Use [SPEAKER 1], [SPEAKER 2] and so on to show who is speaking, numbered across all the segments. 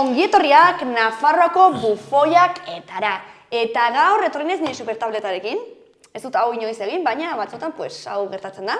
[SPEAKER 1] Ongietorriak Nafarroako bufoiak-etara. Eta gaur etorri naiz nire supertabletarekin. Ez dut hau inoiz egin, baina batzotan hau gertatzen da.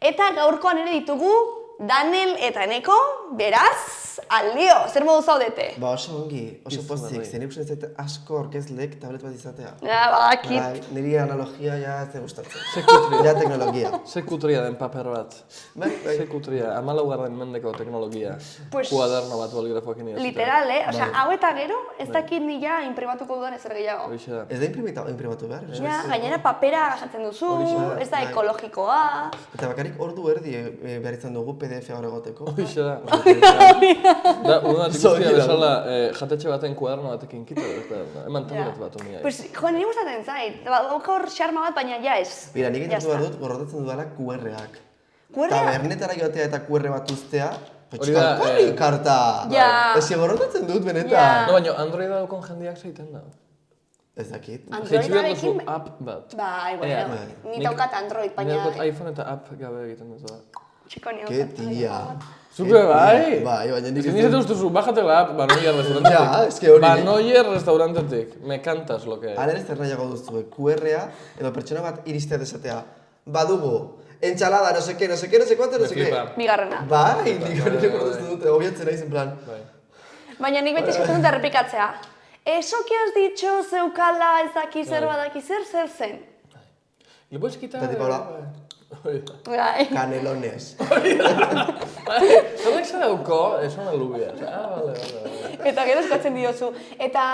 [SPEAKER 1] Eta gaurkoan ere ditugu Danel eta Eneko, beraz, aldio, zer modu zaudete?
[SPEAKER 2] Ba, oso ongi, oso pozik, zen ikusten ez asko orkezlek tablet bat izatea.
[SPEAKER 1] Ja, badakit.
[SPEAKER 2] Bai, niri analogia ja ez gustatzen.
[SPEAKER 3] Sekutria.
[SPEAKER 2] Ja teknologia.
[SPEAKER 3] Sekutria den paper bat.
[SPEAKER 2] Bai.
[SPEAKER 3] Sekutria, 14. mendeko teknologia.
[SPEAKER 1] Pues,
[SPEAKER 3] Kuaderno bat bolgrafoekin idaztea.
[SPEAKER 1] literal, Osea, hau eta gero, ez dakit ni ja inprimatuko dudan ezer gehiago.
[SPEAKER 3] Horixe da.
[SPEAKER 2] Ez da imprimatu behar.
[SPEAKER 1] Ja, gainera papera gastatzen duzu, ez da ekologikoa.
[SPEAKER 2] Eta bakarrik ordu erdi behar izan dugu PDF gaur egoteko.
[SPEAKER 3] Horixe da. Da, udatik guztia bezala, jatetxe baten kuaderno batekin kita, eman tablet bat unia.
[SPEAKER 1] Pues, jo, nire gustatzen zait. Dauka hor xarma bat, baina ja ez.
[SPEAKER 2] Mira, nik intentatu behar dut, gorrotatzen dudala QR-ak.
[SPEAKER 1] QR-a?
[SPEAKER 2] Tabernetara joatea eta QR bat uztea,
[SPEAKER 3] Hori da,
[SPEAKER 2] karta!
[SPEAKER 1] Ja.
[SPEAKER 2] Ez gorrotatzen dut, benetan.
[SPEAKER 1] Ja.
[SPEAKER 3] No, baina Androida daukon jendeak zeiten da.
[SPEAKER 2] Ez dakit.
[SPEAKER 3] Jaitsi behar duzu
[SPEAKER 1] Androidarekin...
[SPEAKER 3] app bat.
[SPEAKER 1] Bai, bueno, ni daukat Android,
[SPEAKER 3] Baina
[SPEAKER 1] baina...
[SPEAKER 3] daukot iPhone eta app gabe egiten dut da.
[SPEAKER 1] Txiko ni
[SPEAKER 2] Ke tia.
[SPEAKER 3] Zuke bai?
[SPEAKER 2] Bai, baina nik
[SPEAKER 3] Ez que nire ustuzu, bájate la app Banoyer restaurantetik.
[SPEAKER 2] Ja, es que hori...
[SPEAKER 3] Banoyer restaurantetik. Me cantas lo que es.
[SPEAKER 2] Haren ez nahiago duzu, QR-a edo pertsona bat iristea desatea. Badugu, entzalada, no sé qué, no sé qué, no sé cuánto, no sé qué.
[SPEAKER 1] Bigarrena.
[SPEAKER 2] Bai, nik hori rekordatzen dute, obiatzen naiz en plan.
[SPEAKER 1] Baina nik beti eskatzen dut errepikatzea. Eso que has dicho zeukala ez daki zer badaki zer zen.
[SPEAKER 3] Le puedes quitar...
[SPEAKER 2] Eta tipo, hola,
[SPEAKER 1] Bai.
[SPEAKER 2] canelones.
[SPEAKER 3] Horrek zer dauko, son alubias. Vale.
[SPEAKER 1] Eta gero eskatzen diozu. Eta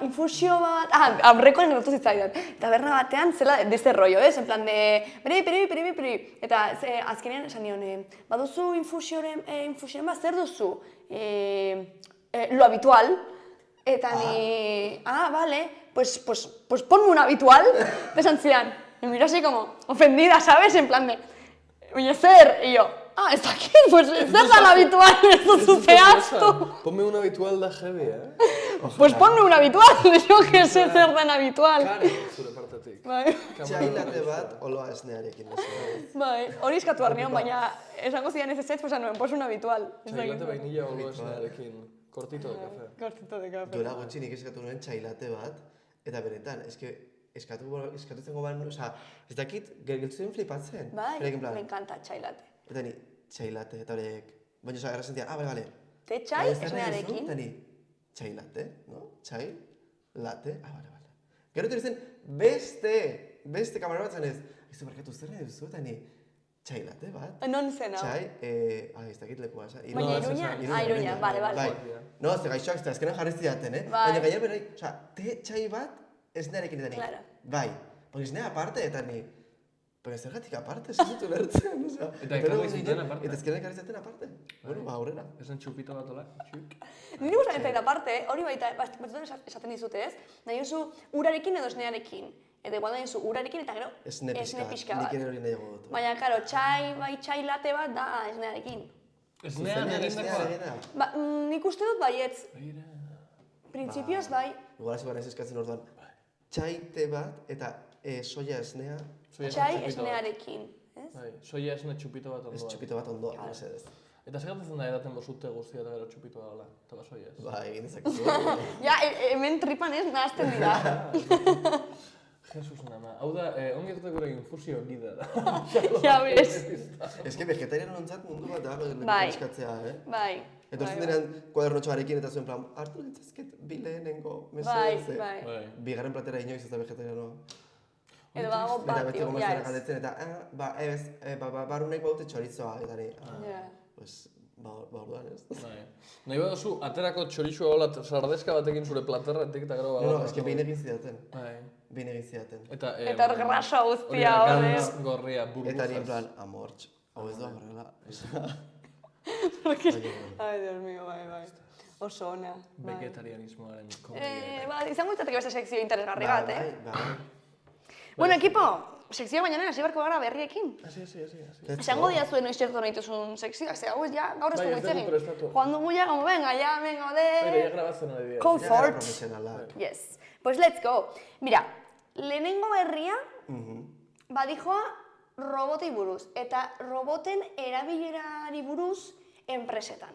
[SPEAKER 1] infusio bat... Aurrekoan gertatu zitzaidan. Taberna batean zela deste rollo, En plan de... Peri. Eta azkenean esan nion, baduzu infusioren bat zer duzu? Lo habitual. Eta ni... vale. Pues ponme un habitual. Esan zidan. Me miró así como ofendida, ¿sabes? En plan de... Oye, zer. Y yo... ez dakit, pues zer da lo habitual, ez duzu zehaztu.
[SPEAKER 3] Ponme un habitual da heavy,
[SPEAKER 1] Pues ponme un habitual, yo que sé zer den habitual.
[SPEAKER 3] Kare, zure partetik.
[SPEAKER 1] Bai.
[SPEAKER 2] Txailate bat, oloa esnearekin.
[SPEAKER 1] Bai, hori eskatu arnion, baina esango zidan ez ez, pues nuen, pues un habitual.
[SPEAKER 3] Txailate vainilla olo esnearekin. Cortito de café.
[SPEAKER 1] Cortito de café.
[SPEAKER 2] Duela gutxi nik eskatu nuen txailate bat, eta benetan, eskatutzen goban, oza, ez dakit, geltzen flipatzen.
[SPEAKER 1] Bai, me encanta txailate.
[SPEAKER 2] Eta ni, txailate, eta horiek, baina oza, errazen dira, bale.
[SPEAKER 1] Te txai esnearekin.
[SPEAKER 2] Eta ni, txailate, no? Txai, late, bale. Gero zen, beste kamara bat zanez, ez markatu zer nahi duzu, eta ni, txailate bat.
[SPEAKER 1] Non zen hau?
[SPEAKER 2] Txai, ez dakit lekua,
[SPEAKER 1] Baina Iruña, bale.
[SPEAKER 2] No, ze gaixoak, ez azkenan jarrez didaten, baina gaina berai, oza, te txai bat esnearekin eta ni. Bai, porque esnea aparte eta ni. Pero zergatik aparte, ez dut ulertzen, oza.
[SPEAKER 3] Eta ekarri zuten aparte.
[SPEAKER 2] Eta ezkeran ekarri zuten aparte. Bueno, aurrera.
[SPEAKER 3] Esan txupito bat ola, txuk.
[SPEAKER 1] Nire gustatzen zait aparte, hori baita, batzutan esaten dizute ez, nahi duzu urarekin edo esnearekin. Eta igual nahi duzu urarekin eta gero esne pixka bat.
[SPEAKER 2] Nik ere hori nahiago dut.
[SPEAKER 1] Baina, karo, txai late bat da esnearekin.
[SPEAKER 3] Esnean
[SPEAKER 2] egindakoa?
[SPEAKER 1] Nik uste dut baietz. Printzipioz bai.
[SPEAKER 2] Igual hasi barra eskatzen orduan. Txaite bat eta soia esnea.
[SPEAKER 1] Txai esnearekin.
[SPEAKER 3] Soia esne txupito bat ondoa.
[SPEAKER 2] Ez txupito bat ondoa, mesedez.
[SPEAKER 3] Eta segatzen da edaten bozute guztia eta gero txupito da, eta soia ez.
[SPEAKER 2] Ba, egin dezakezu.
[SPEAKER 1] Ja, hemen tripan ez nahazten dira.
[SPEAKER 3] Jesus nama. Hau da, ongi ez gure infusio gida da.
[SPEAKER 1] Ja, bez.
[SPEAKER 2] Ez que vegetarian ontzat mundu bat da,
[SPEAKER 1] Bai.
[SPEAKER 2] eskatzea,
[SPEAKER 1] Bai.
[SPEAKER 2] Eta orzen denean kuadernotxoarekin eta zuen plan, hartu ditzazket bi lehenengo, mesedez.
[SPEAKER 1] Bai.
[SPEAKER 2] Bigarren platera inoiz ez da vegetarianoa.
[SPEAKER 1] Edo bago
[SPEAKER 2] Eta beti
[SPEAKER 1] batio,
[SPEAKER 2] gomazera galdetzen eta, barunek baute txorizoa, eta ni, pues, orduan ez.
[SPEAKER 3] Nahi baduzu, aterako txorixua hola sardeska batekin zure platerretik eta gero
[SPEAKER 2] No, ez que behin egin zidaten.
[SPEAKER 3] Bai.
[SPEAKER 2] Behin egin zidaten.
[SPEAKER 3] Eta
[SPEAKER 1] hor grasa guztia
[SPEAKER 3] hori.
[SPEAKER 1] hor.
[SPEAKER 3] Gorria, burbujaz.
[SPEAKER 2] Eta ni en plan, amortx, hau ez da horrela.
[SPEAKER 1] Ai, Dios mío, bai. Oso ona.
[SPEAKER 3] Vegetarianismoaren komedia.
[SPEAKER 1] Izango izateke beste sekzio interesgarri bat,
[SPEAKER 2] Bai.
[SPEAKER 1] Bueno, ekipo, sekzio baina hasi beharko gara berriekin.
[SPEAKER 3] Asi.
[SPEAKER 1] Esango dia zuen noiz txertu nahi duzun sekzioak, ze hau ez ja, gaur ez dugu
[SPEAKER 3] ez dugu
[SPEAKER 1] egin.
[SPEAKER 3] prestatu.
[SPEAKER 1] Joan dugu ja, como venga, de...
[SPEAKER 3] Mira, ja grabatzen ari dira.
[SPEAKER 1] Comfort.
[SPEAKER 2] Profesionalak.
[SPEAKER 1] Yes. Pues let's go. Mira, lehenengo berria badijoa robotei buruz, eta roboten erabilerari buruz enpresetan.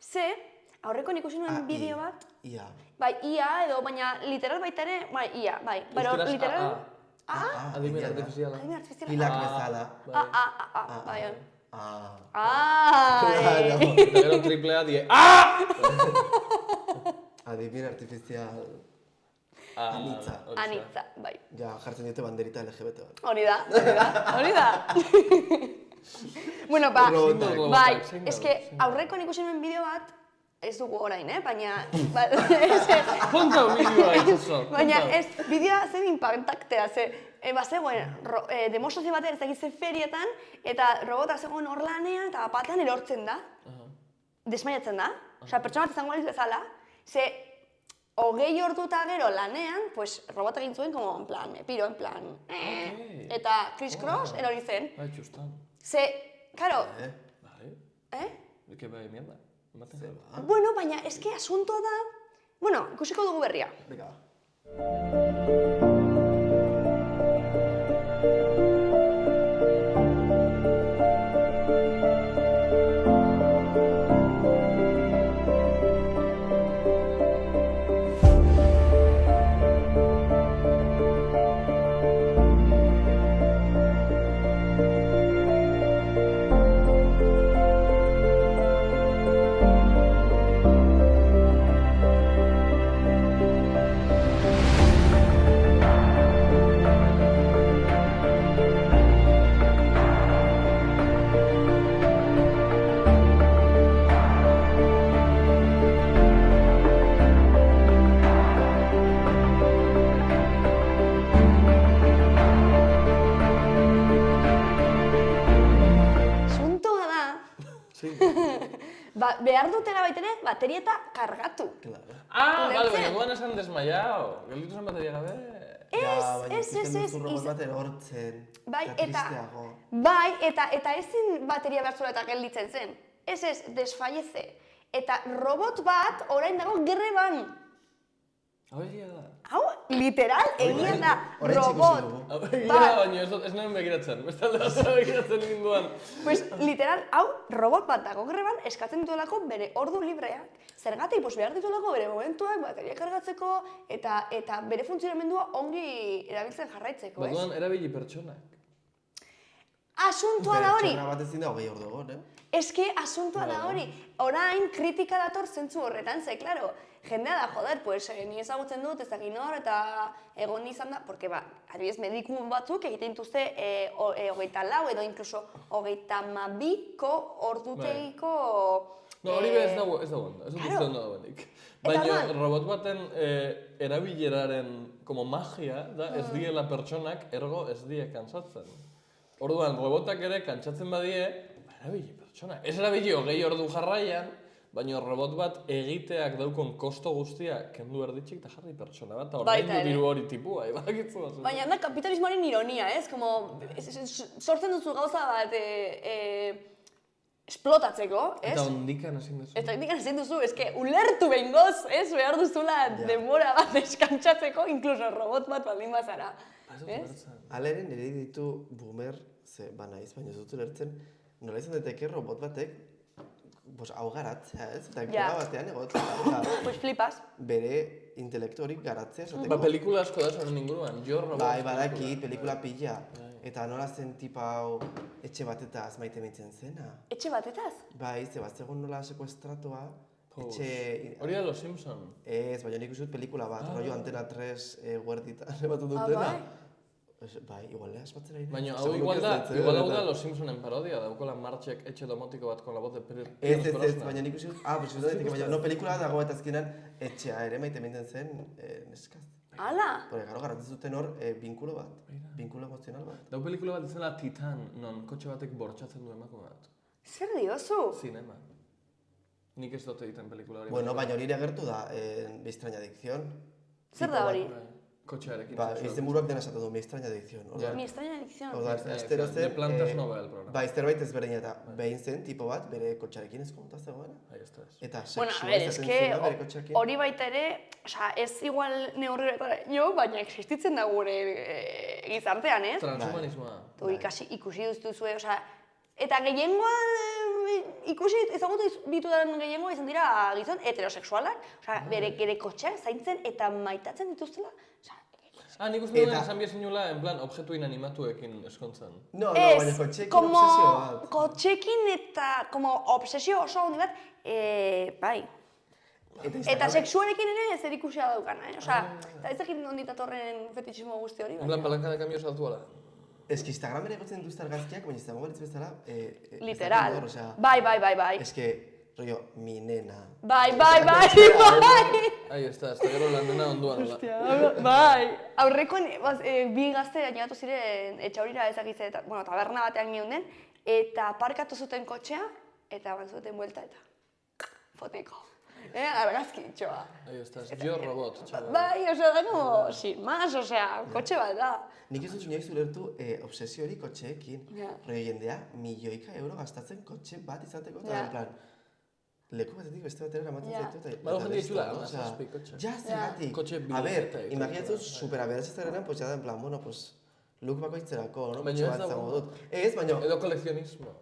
[SPEAKER 1] Ze, aurreko ikusi nuen bideo bat.
[SPEAKER 2] Ia.
[SPEAKER 1] Bai, ia edo, baina literal baita ere, bai, ia, bai.
[SPEAKER 3] Euskaraz,
[SPEAKER 1] literal...
[SPEAKER 3] Adimen artifiziala.
[SPEAKER 1] Adimen artifiziala.
[SPEAKER 2] Pilak bezala.
[SPEAKER 1] Bai.
[SPEAKER 2] Claro.
[SPEAKER 3] Eta gero triplea die,
[SPEAKER 2] Adimen artifizial. Anitza.
[SPEAKER 1] Anitza, bai.
[SPEAKER 2] Ja, jartzen dute banderita LGBT bat.
[SPEAKER 1] Hori da. Bueno, bai, eske aurreko ikusi nuen bideo bat, ez dugu orain, baina...
[SPEAKER 3] Konta bideoa itxoso.
[SPEAKER 1] Baina ez, bideoa zen impactaktea, zegoen demostrazio batean ez dakize ferietan, eta robota zegoen hor lanean, eta batean erortzen da, desmaiatzen da, osea, pertsona bat izango bezala, hogei ordu eta gero lanean, pues, robota egin zuen, como, en plan, me piro, en plan, eta criss-cross erori zen.
[SPEAKER 3] Bai, txustan.
[SPEAKER 1] Karo...
[SPEAKER 3] Bai. Eke bai mierda.
[SPEAKER 1] Bueno, baina, eske asuntoa da... Bueno, ikusiko dugu berria.
[SPEAKER 2] Venga. Behar dutela baitene, bateria eta kargatu.
[SPEAKER 3] Bale, baina guan esan desmaiao. Gelditu zen bateria gabe.
[SPEAKER 2] Ez. Robot bat erortzen.
[SPEAKER 1] Bai, eta ezin bateria behar zuela eta gelditzen zen. Ez, desfalleze. Eta robot bat orain dago greban.
[SPEAKER 3] Hau egia da.
[SPEAKER 1] Hau, literal, egia da. Robot.
[SPEAKER 3] Egia da, baina ez nahi begiratzen. Bestalde oso begiratzen ninduan.
[SPEAKER 1] Pues, literal, hau, robot bat dago greban eskatzen dituelako bere ordu libreak. Zergatik, behar dituelako bere momentuak, bateria kargatzeko, eta bere funtzionamendua ongi erabiltzen jarraitzeko, ez?
[SPEAKER 3] Baduan, erabili pertsonak.
[SPEAKER 1] Asuntua da hori.
[SPEAKER 2] Pertsona bat ezin da hogei ordu egon,
[SPEAKER 1] Eske, asuntua da hori. Orain, kritika dator zentzu horretan, klaro, jendea da, joder, pues, ni ezagutzen dut, ez dakit nor, eta egon izan da, porque, adibidez, mediku batzuk egiten dituzte 24 edo inkluso 32ko ordutegiko...
[SPEAKER 3] No, hori ez dago ondo, ez dut uste ondo dagoenik. Baina robot baten erabileraren como magia da ez diela pertsonak ergo ez die kantsatzen. Orduan, robotak ere kantsatzen badie, erabili pertsona. Ez erabili hogei ordu jarraian, baina robot bat egiteak daukon kosto guztia kendu erditxik eta jarri pertsona bat, eta ordaindu diru hori tipua, badakitzu bat.
[SPEAKER 1] Baina da kapitalismoaren ironia, ez? Sortzen duzu gauza bat esplotatzeko, ez?
[SPEAKER 3] Eta ondikan ezin duzu.
[SPEAKER 1] Eta ondikan ezin duzu, eske ulertu behingoz, ez? Behar duzula denbora bat eskantzatzeko, inkluso robot bat baldin bazara.
[SPEAKER 2] Aleren nire ditu boomer, naiz, baina ez dut ulertzen, nola izan daiteke robot batek hau garatzea, ez? Eta gura batean egotzea.
[SPEAKER 1] Pues flipas.
[SPEAKER 2] Bere intelektu hori garatzea esateko.
[SPEAKER 3] Pelikula asko da zoren inguruan, Jo Robot.
[SPEAKER 2] Bai, badakit, pelikula pila. Eta nola zen tipa hau etxe batetaz maite mintzen zena.
[SPEAKER 1] Etxe batetaz?
[SPEAKER 2] Bai, bat zegoen nola sekuestratua.
[SPEAKER 3] Hori da Los Simpson.
[SPEAKER 2] Ez, baina nik usut pelikula bat, rollo Antena 3 guerditan ebatu dutena. Bai, igual asmatzen ari.
[SPEAKER 3] Baina hau igual da Los Simpsonen parodia, daukola Martxek etxe domotiko bat con la voz de Pierce Brosnan.
[SPEAKER 2] Ez, baina nik usut, baina pelikula dago eta azkenan etxea ere maite mintzen zen neskaz.
[SPEAKER 1] Hala?
[SPEAKER 2] Porque gero garatzen zuten hor binkulo bat, binkulo emozional bat.
[SPEAKER 3] Dau pelikula bat izela Titan, non kotxe batek bortxatzen du emakume bat.
[SPEAKER 1] Zer diozu?
[SPEAKER 3] Zinema. Nik ez dut egiten pelikula hori.
[SPEAKER 2] Bueno, baina hori agertu da, Mi extraña adicción.
[SPEAKER 1] Zer da hori?
[SPEAKER 3] Kotxearekin.
[SPEAKER 2] Izen buruak dena esaten du, Mi extraña adicción.
[SPEAKER 1] Mi extraña adicción.
[SPEAKER 2] Estero zen...
[SPEAKER 3] De plantas nobel programa.
[SPEAKER 2] Bai, zerbait ezberdina eta behin zen tipo bat, bere kotxarekin ez kontaz zegoena. Eta sexua izaten zuela bere kotxarekin.
[SPEAKER 1] Hori baita ere, ez igual neurri horretara, baina existitzen da gure gizartean, ez?
[SPEAKER 3] Transhumanismoa.
[SPEAKER 1] Ikusi duzue, Eta gehiengoa ikusi ezagutu ditudan gehiengoa izan dira gizon heterosexualak, bere kotxeak zaintzen eta maitatzen dituztela.
[SPEAKER 3] Nik uste duen esan biazinula, en plan, objektu inanimatuekin eskontzan.
[SPEAKER 2] No, baina kotxekin obsesio bat.
[SPEAKER 1] Kotxekin eta obsesio oso handi bat, bai. Eta sexuarekin ere zer ikusia daukana, eta ez dakit nondik datorren fetichismo guzti hori.
[SPEAKER 3] En plan, palanka de cambio saltu ala.
[SPEAKER 2] Ez que Instagramen egotzen dituzte argazkiak, baina izango balitz bezala...
[SPEAKER 1] Literal. Bai.
[SPEAKER 2] Ez que, rollo, mi nena.
[SPEAKER 1] Bai.
[SPEAKER 3] Ahí está gero landena onduan.
[SPEAKER 1] Hostia, bai. Aurrekoen, bi gazte llegatu ziren etxaurira ezakitze, bueno, taberna batean geunden, eta parkatu zuten kotxea, eta bantzuten buelta eta fotiko. Argazki itxoa.
[SPEAKER 3] Ahí está, yo robot.
[SPEAKER 1] Bai, da como, sin más, kotxe bat da.
[SPEAKER 2] Nik ez dut inoiz ulertu obsesio hori kotxeekin. Rollo jendea, milioika euro gastatzen kotxe bat izateko, eta en plan, leku batetik beste batera eramaten zaitu, eta...
[SPEAKER 3] Bado jende ditula, zazpi kotxe.
[SPEAKER 2] Ja, zergatik. A ber, imaginatzen superaberatze zerrenan, pues ya da en plan, bueno, pues, look bakoitzerako, no?
[SPEAKER 3] Baina ez dago.
[SPEAKER 2] Ez, baina...
[SPEAKER 3] Edo kolekzionismo.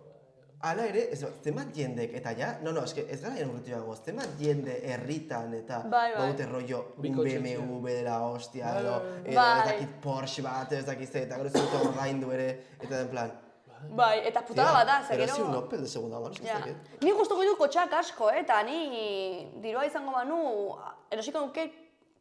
[SPEAKER 2] Hala ere, zenbat jendek, eta ja, ez gara egin urretu jango, zenbat jende herritan eta baute rollo BMW dela hostia, edo ez dakit Porsche bat, ez dakit ze, eta gero ez dut ordaindu ere, eta den plan...
[SPEAKER 1] Bai, eta putada bat da, zer gero...
[SPEAKER 2] Pero un Opel de segunda mano, ez dakit.
[SPEAKER 1] Ni guztoko ditu kotxeak asko, eta ni dirua izango banu, erosiko nuke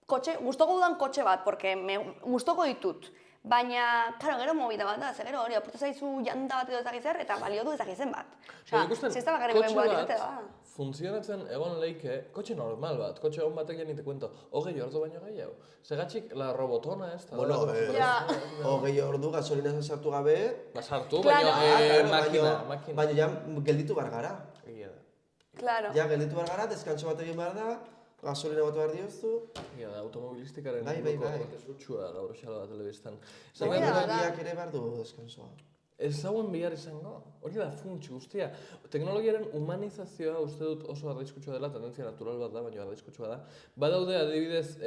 [SPEAKER 1] guztoko dudan kotxe bat, porque guztoko ditut. Baina, claro, gero movida bat da, zer gero hori, aportu zaizu janda bat edo ezagit zer, eta balio du ezagit zen bat. Osea, ez da bakarrik bengoa ditute da.
[SPEAKER 3] Funtzionatzen egon leike, kotxe normal bat, kotxe hon batek janite kuento, 20 ordu baino gehiago. Segatxik, la robotona ez da.
[SPEAKER 2] Bueno, 20 ordu gasolina sartu gabe.
[SPEAKER 3] Sartu, baina makina.
[SPEAKER 2] Baina ja gelditu bar gara.
[SPEAKER 3] Egia da.
[SPEAKER 1] Claro.
[SPEAKER 2] Ja gelditu bar gara, deskantxo bat egin behar da, gasolina bat behar diozu.
[SPEAKER 3] Egia da, automobilistikaren zutxua gaur xala da telebistan.
[SPEAKER 2] Teknologiak ere behar du deskantzoa.
[SPEAKER 3] Ez zauen bihar izango. Hori da funts guztia. Teknologiaren humanizazioa uste dut oso arriskutsua dela, tendentzia natural bat da, baina arriskutsua da. Badaude adibidez,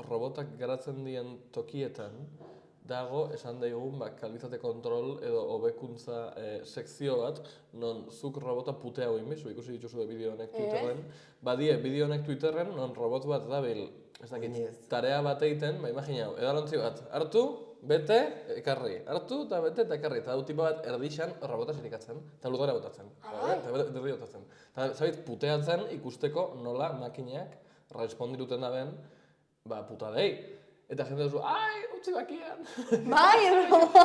[SPEAKER 3] robotak garatzen dien tokietan, dago, esan daigun, kalitate kontrol edo hobekuntza sekzio bat, non zuk robota putea hoin bizu, ikusi dituzu bideo honek Twitterren. Badie, bideo honek Twitterren, non robot bat dabil, ez dakit, tarea bat egiten, imaginau, edalontzi bat, hartu, bete, ekarri, hartu eta bete eta ekarri, eta tipa bat erdixan robota zirikatzen, eta lugara botatzen, eta derri botatzen. Eta zabit, puteatzen ikusteko nola makinak respondiruten daben, putadei. Eta jende duzu, utzi bakian.
[SPEAKER 1] Bai,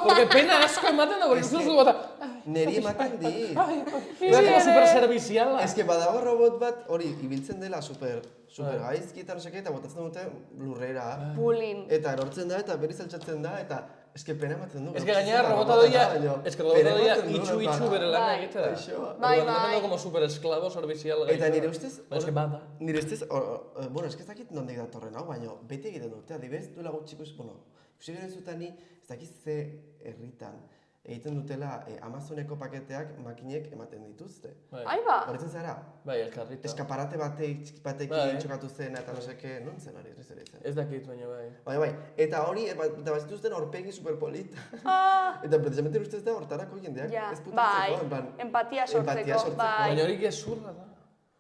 [SPEAKER 3] Porque pena asko ematen da, porque ikusten bota.
[SPEAKER 2] Neri ematen di.
[SPEAKER 3] Eta como superserviziala.
[SPEAKER 2] Ez que badago robot bat, hori, ibiltzen dela super gaizki eta no seke, eta botatzen dute lurrera.
[SPEAKER 1] Bullying.
[SPEAKER 2] Eta erortzen da, eta berriz altxatzen da, eta ez que pena ematen du.
[SPEAKER 3] Ez que gainera robota doia itxu bere lan egite da.
[SPEAKER 1] Bai.
[SPEAKER 3] Como super esklabo servizial.
[SPEAKER 2] Eta nire ustez...
[SPEAKER 3] Baina bada.
[SPEAKER 2] Nire ustez, bueno, ez dakit nondik datorren hau, baina bete egiten dute, adibidez duela gutxiko, bueno, ikusi gero zutani, ez dakit ze herritan egiten dutela Amazoneko paketeak makinek ematen dituzte.
[SPEAKER 1] Aiba!
[SPEAKER 2] Horretzen zara?
[SPEAKER 3] Bai, elkarrita.
[SPEAKER 2] Eskaparate batekin txokatu zen eta no seke, non zen hori, ez zen.
[SPEAKER 3] Ez dakit, baina bai.
[SPEAKER 2] Bai, eta hori, eta bazituzten aurpegi superpolita. Eta precisamente ustez da hortarako jendeak ez putatzeko, en plan...
[SPEAKER 1] Empatia sortzeko, bai.
[SPEAKER 3] Baina hori gezurra da.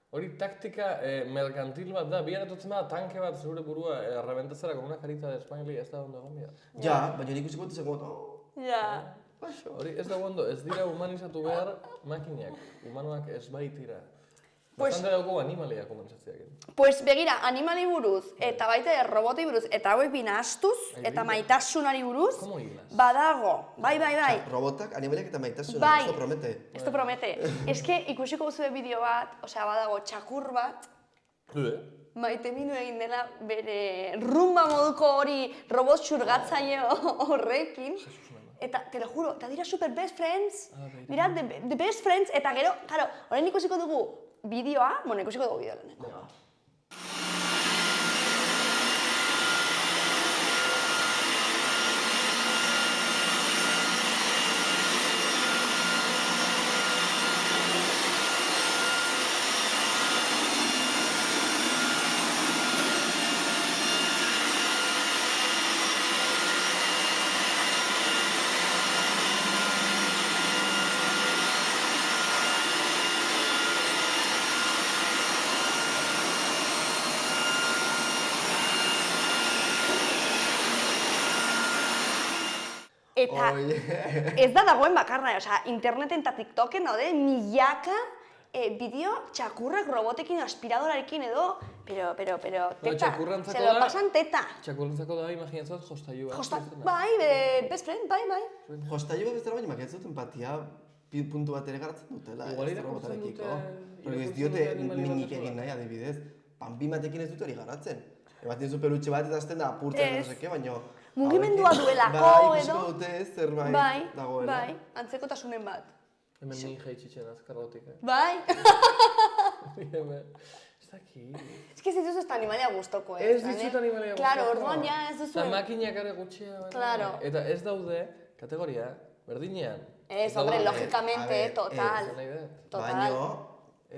[SPEAKER 3] Hori taktika merkantil bat da, bian etotzen da tanke bat zure burua arrebentatzera con una carita de Spinelli ez da ondo egon bida.
[SPEAKER 2] Ja, baina nik usiko dut zen
[SPEAKER 1] Ja.
[SPEAKER 3] Hori ez da ondo, ez dira humanizatu behar makinak, humanoak ez baitira. Bastante dauko animalia humanizatziak.
[SPEAKER 1] Pues begira, animali buruz, eta baita roboti buruz, eta hauek bina astuz, eta maitasunari buruz, badago, bai.
[SPEAKER 2] Robotak, animaliak eta maitasunari, esto promete.
[SPEAKER 1] Esto promete. Ez que ikusiko zuen bideo bat, badago txakur bat, maiteminu egin dela bere rumba moduko hori robot xurgatzaile horrekin. Eta, te lo juro, eta dira super best friends, dira the best friends, eta gero, claro, orain ikusiko dugu bideoa, bueno, ikusiko dugu bideoa. Eta ez da dagoen bakarra, interneten eta TikToken daude milaka bideo txakurrak robotekin, aspiradorarekin edo, pero, teta, se lo pasan teta.
[SPEAKER 3] Txakurrentzako da, imaginatzat, jostailua.
[SPEAKER 1] Bai, best friend, bai.
[SPEAKER 2] Jostailua bezala baina makinatzat empatia puntu bat ere garatzen dutela.
[SPEAKER 3] Igual irakurtzen dute...
[SPEAKER 2] Porque ez diote minik egin nahi, adibidez. Panpi batekin ez dut hori garatzen. Ematen zu pelutxe bat eta azten da apurtzen, no seke, baina...
[SPEAKER 1] Mugimendua duelako edo...
[SPEAKER 2] Bai, ikusiko dute zerbait dagoela.
[SPEAKER 1] Bai, antzekotasunen bat.
[SPEAKER 3] Hemen nin jaitxitzen azkarrotik,
[SPEAKER 1] Bai.
[SPEAKER 3] Ez daki...
[SPEAKER 1] Ez que zituz ez da animalia guztoko,
[SPEAKER 3] Ez ditut animalia guztoko.
[SPEAKER 1] Claro, orduan ja ez duzu...
[SPEAKER 3] Eta makinak ere gutxea.
[SPEAKER 1] Claro.
[SPEAKER 3] Eta ez daude, kategoria, berdinean.
[SPEAKER 1] Ez, hombre, logikamente, total.
[SPEAKER 2] Baina,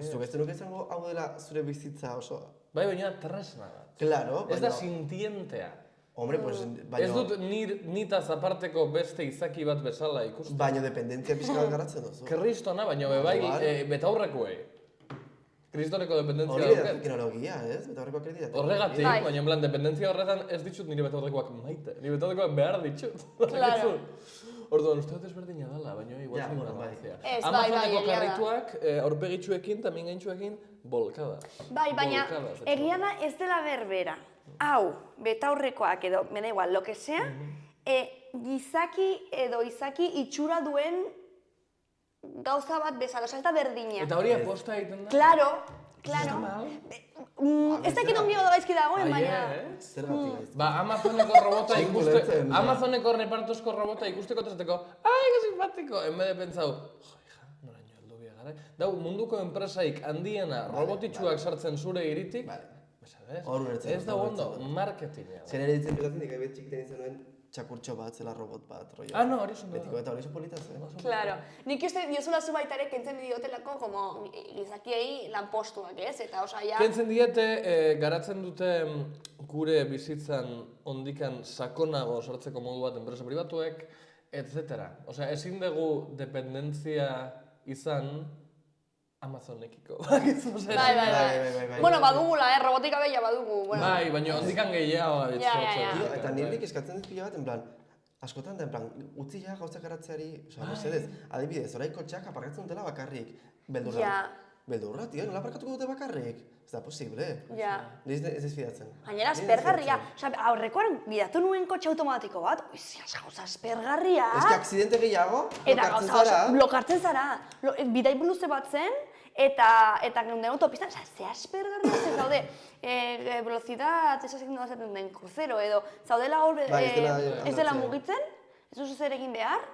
[SPEAKER 2] zuk ez nuke izango hau dela zure bizitza osoa.
[SPEAKER 3] Bai, baina tresna bat.
[SPEAKER 2] Claro,
[SPEAKER 3] ez da sintientea.
[SPEAKER 2] Hombre, pues, baina...
[SPEAKER 3] Ez dut nitaz aparteko beste izaki bat bezala ikusten.
[SPEAKER 2] Baina dependentzia pixka garatzen duzu.
[SPEAKER 3] Kristona, baina bebai betaurrekoei. Kristoneko dependentzia
[SPEAKER 2] dauket.
[SPEAKER 3] dauket.
[SPEAKER 2] Hori da teknologia, ez? Betaurreko akreditatea.
[SPEAKER 3] Horregatik, baina en plan, dependentzia horretan ez ditut nire betaurrekoak maite. Nire betaurrekoak behar ditut.
[SPEAKER 1] Claro.
[SPEAKER 3] Orduan, uste dut ezberdina dela, baina igual zen grazia.
[SPEAKER 1] Ez,
[SPEAKER 3] Amazoneko karrituak, aurpegitxuekin eta mingaintxuekin, bolkada.
[SPEAKER 1] Bai, baina egia da ez dela berbera. Hau, betaurrekoak edo, mena igual, lo que sea, gizaki edo izaki itxura duen gauza bat bezala, ez da berdina.
[SPEAKER 3] Eta hori aposta egiten da?
[SPEAKER 1] Claro. Ez dakit ongi odo gaizki dagoen, baina...
[SPEAKER 2] Zergatik.
[SPEAKER 3] Amazoneko robota ikusteko, Amazoneko repartozko robota ikusteko tezateko, ai, que simpatiko, en vez de pentsau, jo, hija, noraino heldu biha gara. Dau, munduko enpresaik handiena robotitxuak sartzen zure iritik, ez da ondo, marketinga.
[SPEAKER 2] Zer ere ditzen petatzen, nik ebet txikiten izan nuen txakurtxo bat, zela robot bat, rollo.
[SPEAKER 3] Ah, no, hori zondo.
[SPEAKER 2] Betiko eta hori politaz,
[SPEAKER 1] Claro. Nik uste diozula zu baita ere kentzen diotelako como gizakiei lanpostuak, ez? Eta osa ja...
[SPEAKER 3] Kentzen diete, garatzen dute gure bizitzan ondikan sakonago sartzeko modu bat enpresa pribatuek, etc. Osea, ezin dugu dependentzia izan Amazonekiko.
[SPEAKER 1] Bai. Bueno, badugula, robotika behia badugu.
[SPEAKER 3] Bai, baina ondikan gehiago.
[SPEAKER 2] Eta nirelik eskatzen dut pila bat, en plan, askotan da, en plan, utzi ja gauzak garatzeari, mesedez, adibidez, oraiko txak aparkatzen dutela bakarrik, beldurra. Beldurra, tio, nola aparkatuko dute bakarrik? Ez da posible. Ez ez fidatzen.
[SPEAKER 1] Gainera, aspergarria. Aurrekoan bidatu nuen kotxe automatiko bat, oiziaz, gauza aspergarria.
[SPEAKER 2] Ez que akzidente gehiago,
[SPEAKER 1] blokartzen zara. Bidai luze bat zen, eta den autopistan, ze aspergarria zen zaude. Velocidad, ez azik nola zaten den crucero, edo zaudela hor ez dela mugitzen, ez duzu zer egin behar.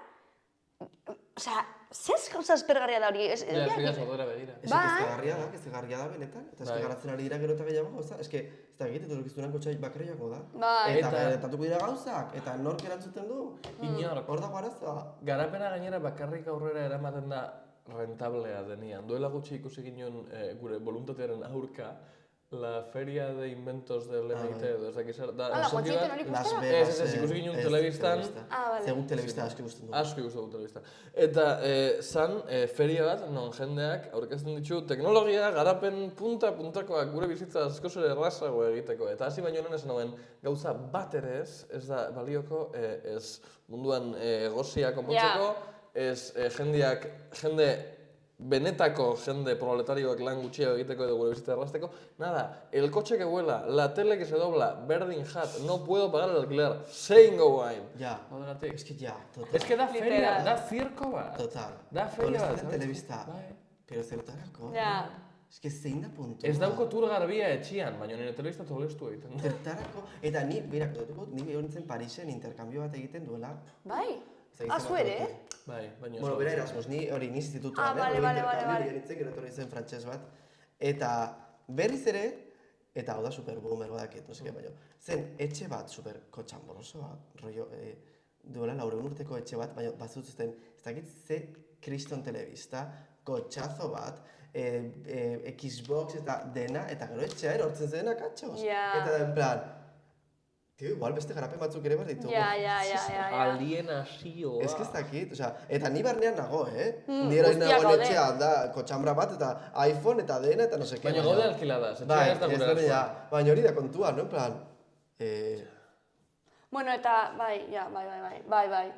[SPEAKER 1] Osea, zez gauza aspergarria da hori?
[SPEAKER 3] Ja, ez zaudera begira.
[SPEAKER 2] Ez egarria da benetan, eta eske garatzen ari dira gero eta gehiago gauza, eske ez da egiten etorkizunan kotxai bakarri joango da. Eta tatuko dira gauzak, eta nork erantzuten du?
[SPEAKER 3] Inork.
[SPEAKER 2] Hor dago arazoa.
[SPEAKER 3] Garapena gainera bakarrik aurrera eramaten da rentablea denian. Duela gutxi ikusi ginen gure voluntatearen aurka, la Feria de Inventos del MIT, edo ez dakiz zer.
[SPEAKER 1] Hala, guatxeiten hori ikustera?
[SPEAKER 3] Ez, ikusi ginen telebistan.
[SPEAKER 2] Segun telebista asko ikusten du.
[SPEAKER 3] Asko ikusten du telebista. Eta zan feria bat, non jendeak aurkezten ditu teknologia, garapen puntakoak gure bizitza asko ere errazago egiteko. Eta hasi baino honen esan hauen gauza bat ere ez da balioko ez munduan gozia konpontzeko, ez jende benetako jende proletarioak lan gutxiago egiteko edo gure bizitza errazteko, nada, el coche que vuela, la tele que se dobla, Berdin Hat, no puedo pagar el alquiler, sein go wine.
[SPEAKER 2] Ja,
[SPEAKER 3] es
[SPEAKER 2] total.
[SPEAKER 3] Es que da feria, da zirko bat.
[SPEAKER 2] Total.
[SPEAKER 3] Da feria bat.
[SPEAKER 2] Kolesten telebista, pero zertarako.
[SPEAKER 1] Ja.
[SPEAKER 2] Es que zein da puntua.
[SPEAKER 3] Ez dauko tur garbia etxian, baina nire telebista tolestu egiten.
[SPEAKER 2] Zertarako, eta ni, bera, ni horintzen Parisen interkambio bat egiten duela.
[SPEAKER 1] Bai? Azu ere?
[SPEAKER 3] Bai, baina...
[SPEAKER 2] Bueno, bera Erasmus, ni institutua,
[SPEAKER 1] bale.
[SPEAKER 2] nintzen, gero etorri zen frantses bat. Eta berriz ere, eta hau da super boomer badakit, no seke, baina, zen etxe bat super kotxamborosoa, rollo, duela 400 urteko etxe bat, baina batzuten, ez dakit ze kriston telebista, kotxazo bat, Xbox eta dena, eta gero etxea erortzen zen akatxoz. Eta da, en plan, tio, igual beste garapen batzuk ere bat ditugu.
[SPEAKER 1] Ja.
[SPEAKER 3] Alienazioa.
[SPEAKER 2] Ez que ez dakit, eta ni barnean nago, Ni eroin nagoen etxea da kotxambra bat, eta iPhone, eta dena, eta no seke.
[SPEAKER 3] Baina gaude alkiladas, etxea ez da gure
[SPEAKER 2] baina hori da kontua, no? En plan,
[SPEAKER 1] Bueno, eta bai.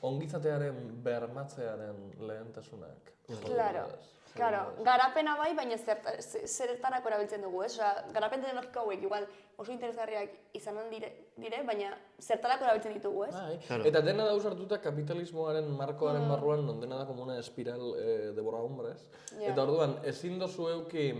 [SPEAKER 3] Ongizatearen bermatzearen lehentasunak.
[SPEAKER 1] Claro, garapena bai, baina zertarako erabiltzen dugu, ez? Garapen teknologiko hauek igual oso interesgarriak izanen dire, baina zertarako erabiltzen ditugu, ez?
[SPEAKER 3] Eta dena da usartuta kapitalismoaren markoaren barruan, non dena da como una espiral de borra hombres. Eta orduan, ezin dozu euki,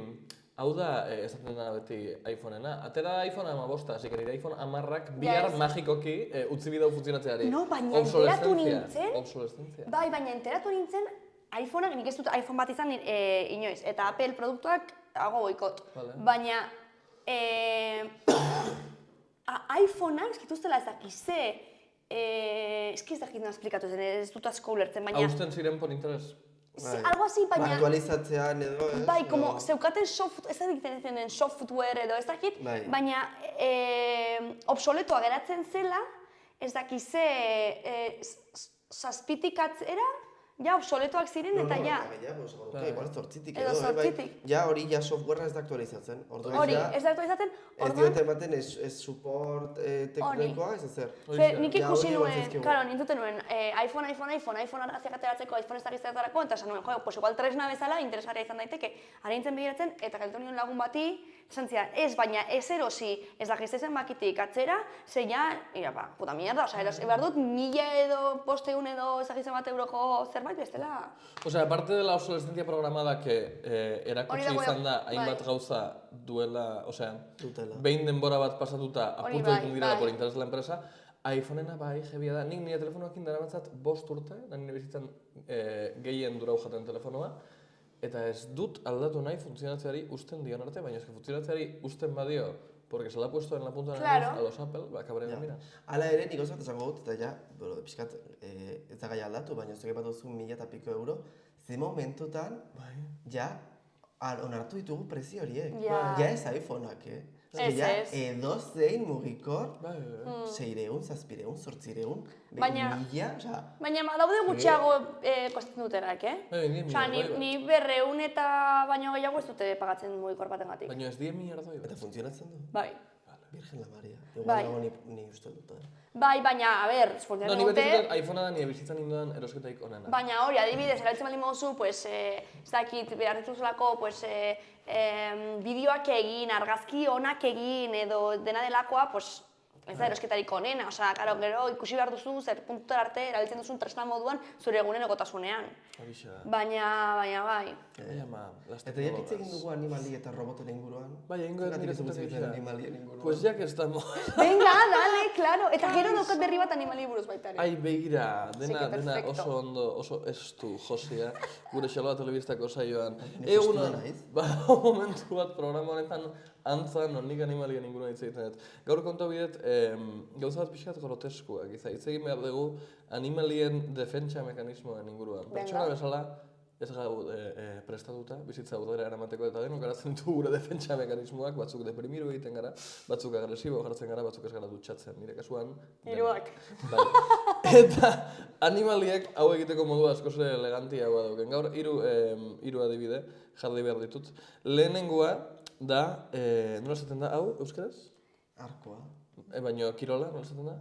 [SPEAKER 3] hau da, ez dena beti iPhone-ena, atera iPhone 15, así que nire iPhone 10-ak bihar magikoki utzi bidau funtzionatzeari.
[SPEAKER 1] No, baina enteratu nintzen.
[SPEAKER 3] Obsolescentzia.
[SPEAKER 1] Bai, baina enteratu nintzen, iPhone-ak, nik ez dut iPhone bat izan inoiz, eta Apple produktuak hago boikot. Baina iPhone-ak eskituztela ez dakize, ez dakit nahi esplikatu zen, ez dut asko ulertzen, baina...
[SPEAKER 3] Hausten ziren por interes.
[SPEAKER 1] Algo así, baina...
[SPEAKER 2] Aktualizatzean edo, ez?
[SPEAKER 1] Bai, como zeukaten ez dakiten software edo ez dakit, baina obsoletoa geratzen zela, ez dakize zazpitik atzera, ja obsoletoak ziren eta ja...
[SPEAKER 2] Igual zortzitik edo, ja hori ja softwarea ez da aktualizatzen.
[SPEAKER 1] Hori, ez da aktualizatzen,
[SPEAKER 2] ez diote ematen ez support teknikoa, ez ezer.
[SPEAKER 1] Nik ikusi nuen, claro, nintzuten nuen iPhone argaziak ateratzeko, iPhone ez da giztetarako, eta esan nuen, pues igual tresna bezala, interesgarria izan daiteke, arintzen begiratzen, eta galtu nion lagun bati, esan zidan, ez, baina ez erosi, ez da giztezen bakitik atzera, ze ja, puta mierda, behar dut 1000 edo, 500 edo, ez da gizten bat euroko zerbait bestela.
[SPEAKER 3] Osea, aparte de la obsolescencia programada que erakutsi izan da hainbat gauza duela, osea, behin denbora bat pasatuta apurtu egiten direla por interes la empresa, iPhone-ena bai, jebia da, nik nire telefonoakin daramatzat 5 urte, da nire bizitzan gehien durau jaten telefonoa, eta ez dut aldatu nahi funtzionatzeari usten dion arte, baina eske funtzionatzeari usten badio, porque se la ha puesto en la punta de la nariz a los Apple, kabrean mira.
[SPEAKER 2] Hala ere, nik oso bat esango dut, eta ja, pixkat, ez da gai aldatu, baina ez bat duzu 1000 eta piko euro, ze momentutan, ja, onartu ditugu prezio horiek. Ja ez iPhone-ak, edo zein mugikor, 600, 700, 800, 1000,
[SPEAKER 1] baina daude gutxiago kostatzen dutenak, Osa, ni 200 eta baino gehiago ez dute pagatzen mugikor batengatik.
[SPEAKER 3] Baina ez 10.000 ardoi.
[SPEAKER 2] Eta funtzionatzen du?
[SPEAKER 1] Bai.
[SPEAKER 2] Virgen la Maria. Igual nago ni uste dut.
[SPEAKER 1] Bai, baina, a ber, funtzionatzen dute...
[SPEAKER 3] Ni beti zuten iPhonea da nire bizitzan indoan erosketaik onena.
[SPEAKER 1] Baina hori, adibidez, erabiltzen baldin moduzu, pues, ez dakit, behar dituzulako, pues, bideoak egin, argazki onak egin, edo dena delakoa, pues, ez da erosketarik onena. Osea, karo, gero ikusi behar duzu, zer puntutar arte erabiltzen duzun tresna moduan zure egunen egotasunean. Baina, bai.
[SPEAKER 2] Eta jak hitz egin dugu animali eta roboten inguruan?
[SPEAKER 3] Bai, egingo dut nire zuten egin
[SPEAKER 2] animalien inguruan.
[SPEAKER 3] Pues ya que estamos...
[SPEAKER 1] Venga, dale, claro. Eta gero daukat berri bat animali buruz baita ere.
[SPEAKER 3] Ai, begira, dena oso ondo, oso estu josia, gure Xaloa telebistako saioan.
[SPEAKER 2] Egunon naiz?
[SPEAKER 3] Momentu bat programa honetan antza non nik animalien inguruan hitz egiten dut. Gaur konta bidet, gauza bat pixkat groteskuak, hitz egin behar dugu animalien defentsa mekanismoen inguruan. Pertsona bezala, ez gau prestatuta, bizitza aurrera eramateko eta denok garatzen ditu gure defentsa mekanismoak, batzuk deprimiru egiten gara, batzuk agresibo jartzen gara, batzuk ez gara dutxatzen, nire kasuan.
[SPEAKER 1] Hiruak.
[SPEAKER 3] Eta animaliek hau egiteko modu askoz elegantiagoa dauken. Gaur, hiru adibide jarri behar ditut. Lehenengoa da, nola esaten da, hau, euskaraz?
[SPEAKER 2] Arkoa.
[SPEAKER 3] Baina kirola, nola esaten da?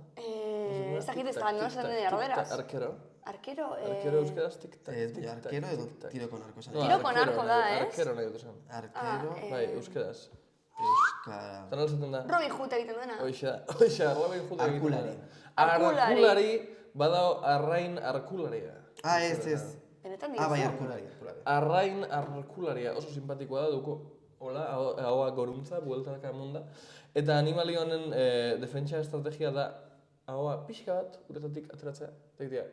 [SPEAKER 1] Ez dakit ez da, nola esaten da erderaz.
[SPEAKER 3] Arkero.
[SPEAKER 1] Arkero,
[SPEAKER 3] Arkero euskaraz tic-tac.
[SPEAKER 2] Arkero edo tiro con arco.
[SPEAKER 1] Tiro con arco da, ez?
[SPEAKER 3] Arkero nahi dut esan.
[SPEAKER 2] Arkero.
[SPEAKER 3] Bai, euskaraz.
[SPEAKER 2] Euskara.
[SPEAKER 3] Eta nola esaten da?
[SPEAKER 1] Robin Hood egiten duena.
[SPEAKER 3] Oixa, Robin Hood egiten duena.
[SPEAKER 1] Arkulari.
[SPEAKER 3] Badao arrain arkularia.
[SPEAKER 2] Ez.
[SPEAKER 1] Benetan dira.
[SPEAKER 2] Bai, arkulari.
[SPEAKER 3] Arrain arkularia, oso simpatikoa da duko. Hola, haua goruntza, bueltaka emunda. Eta animali honen defentsa estrategia da haua pixka bat uretatik ateratzea. Eta egitea,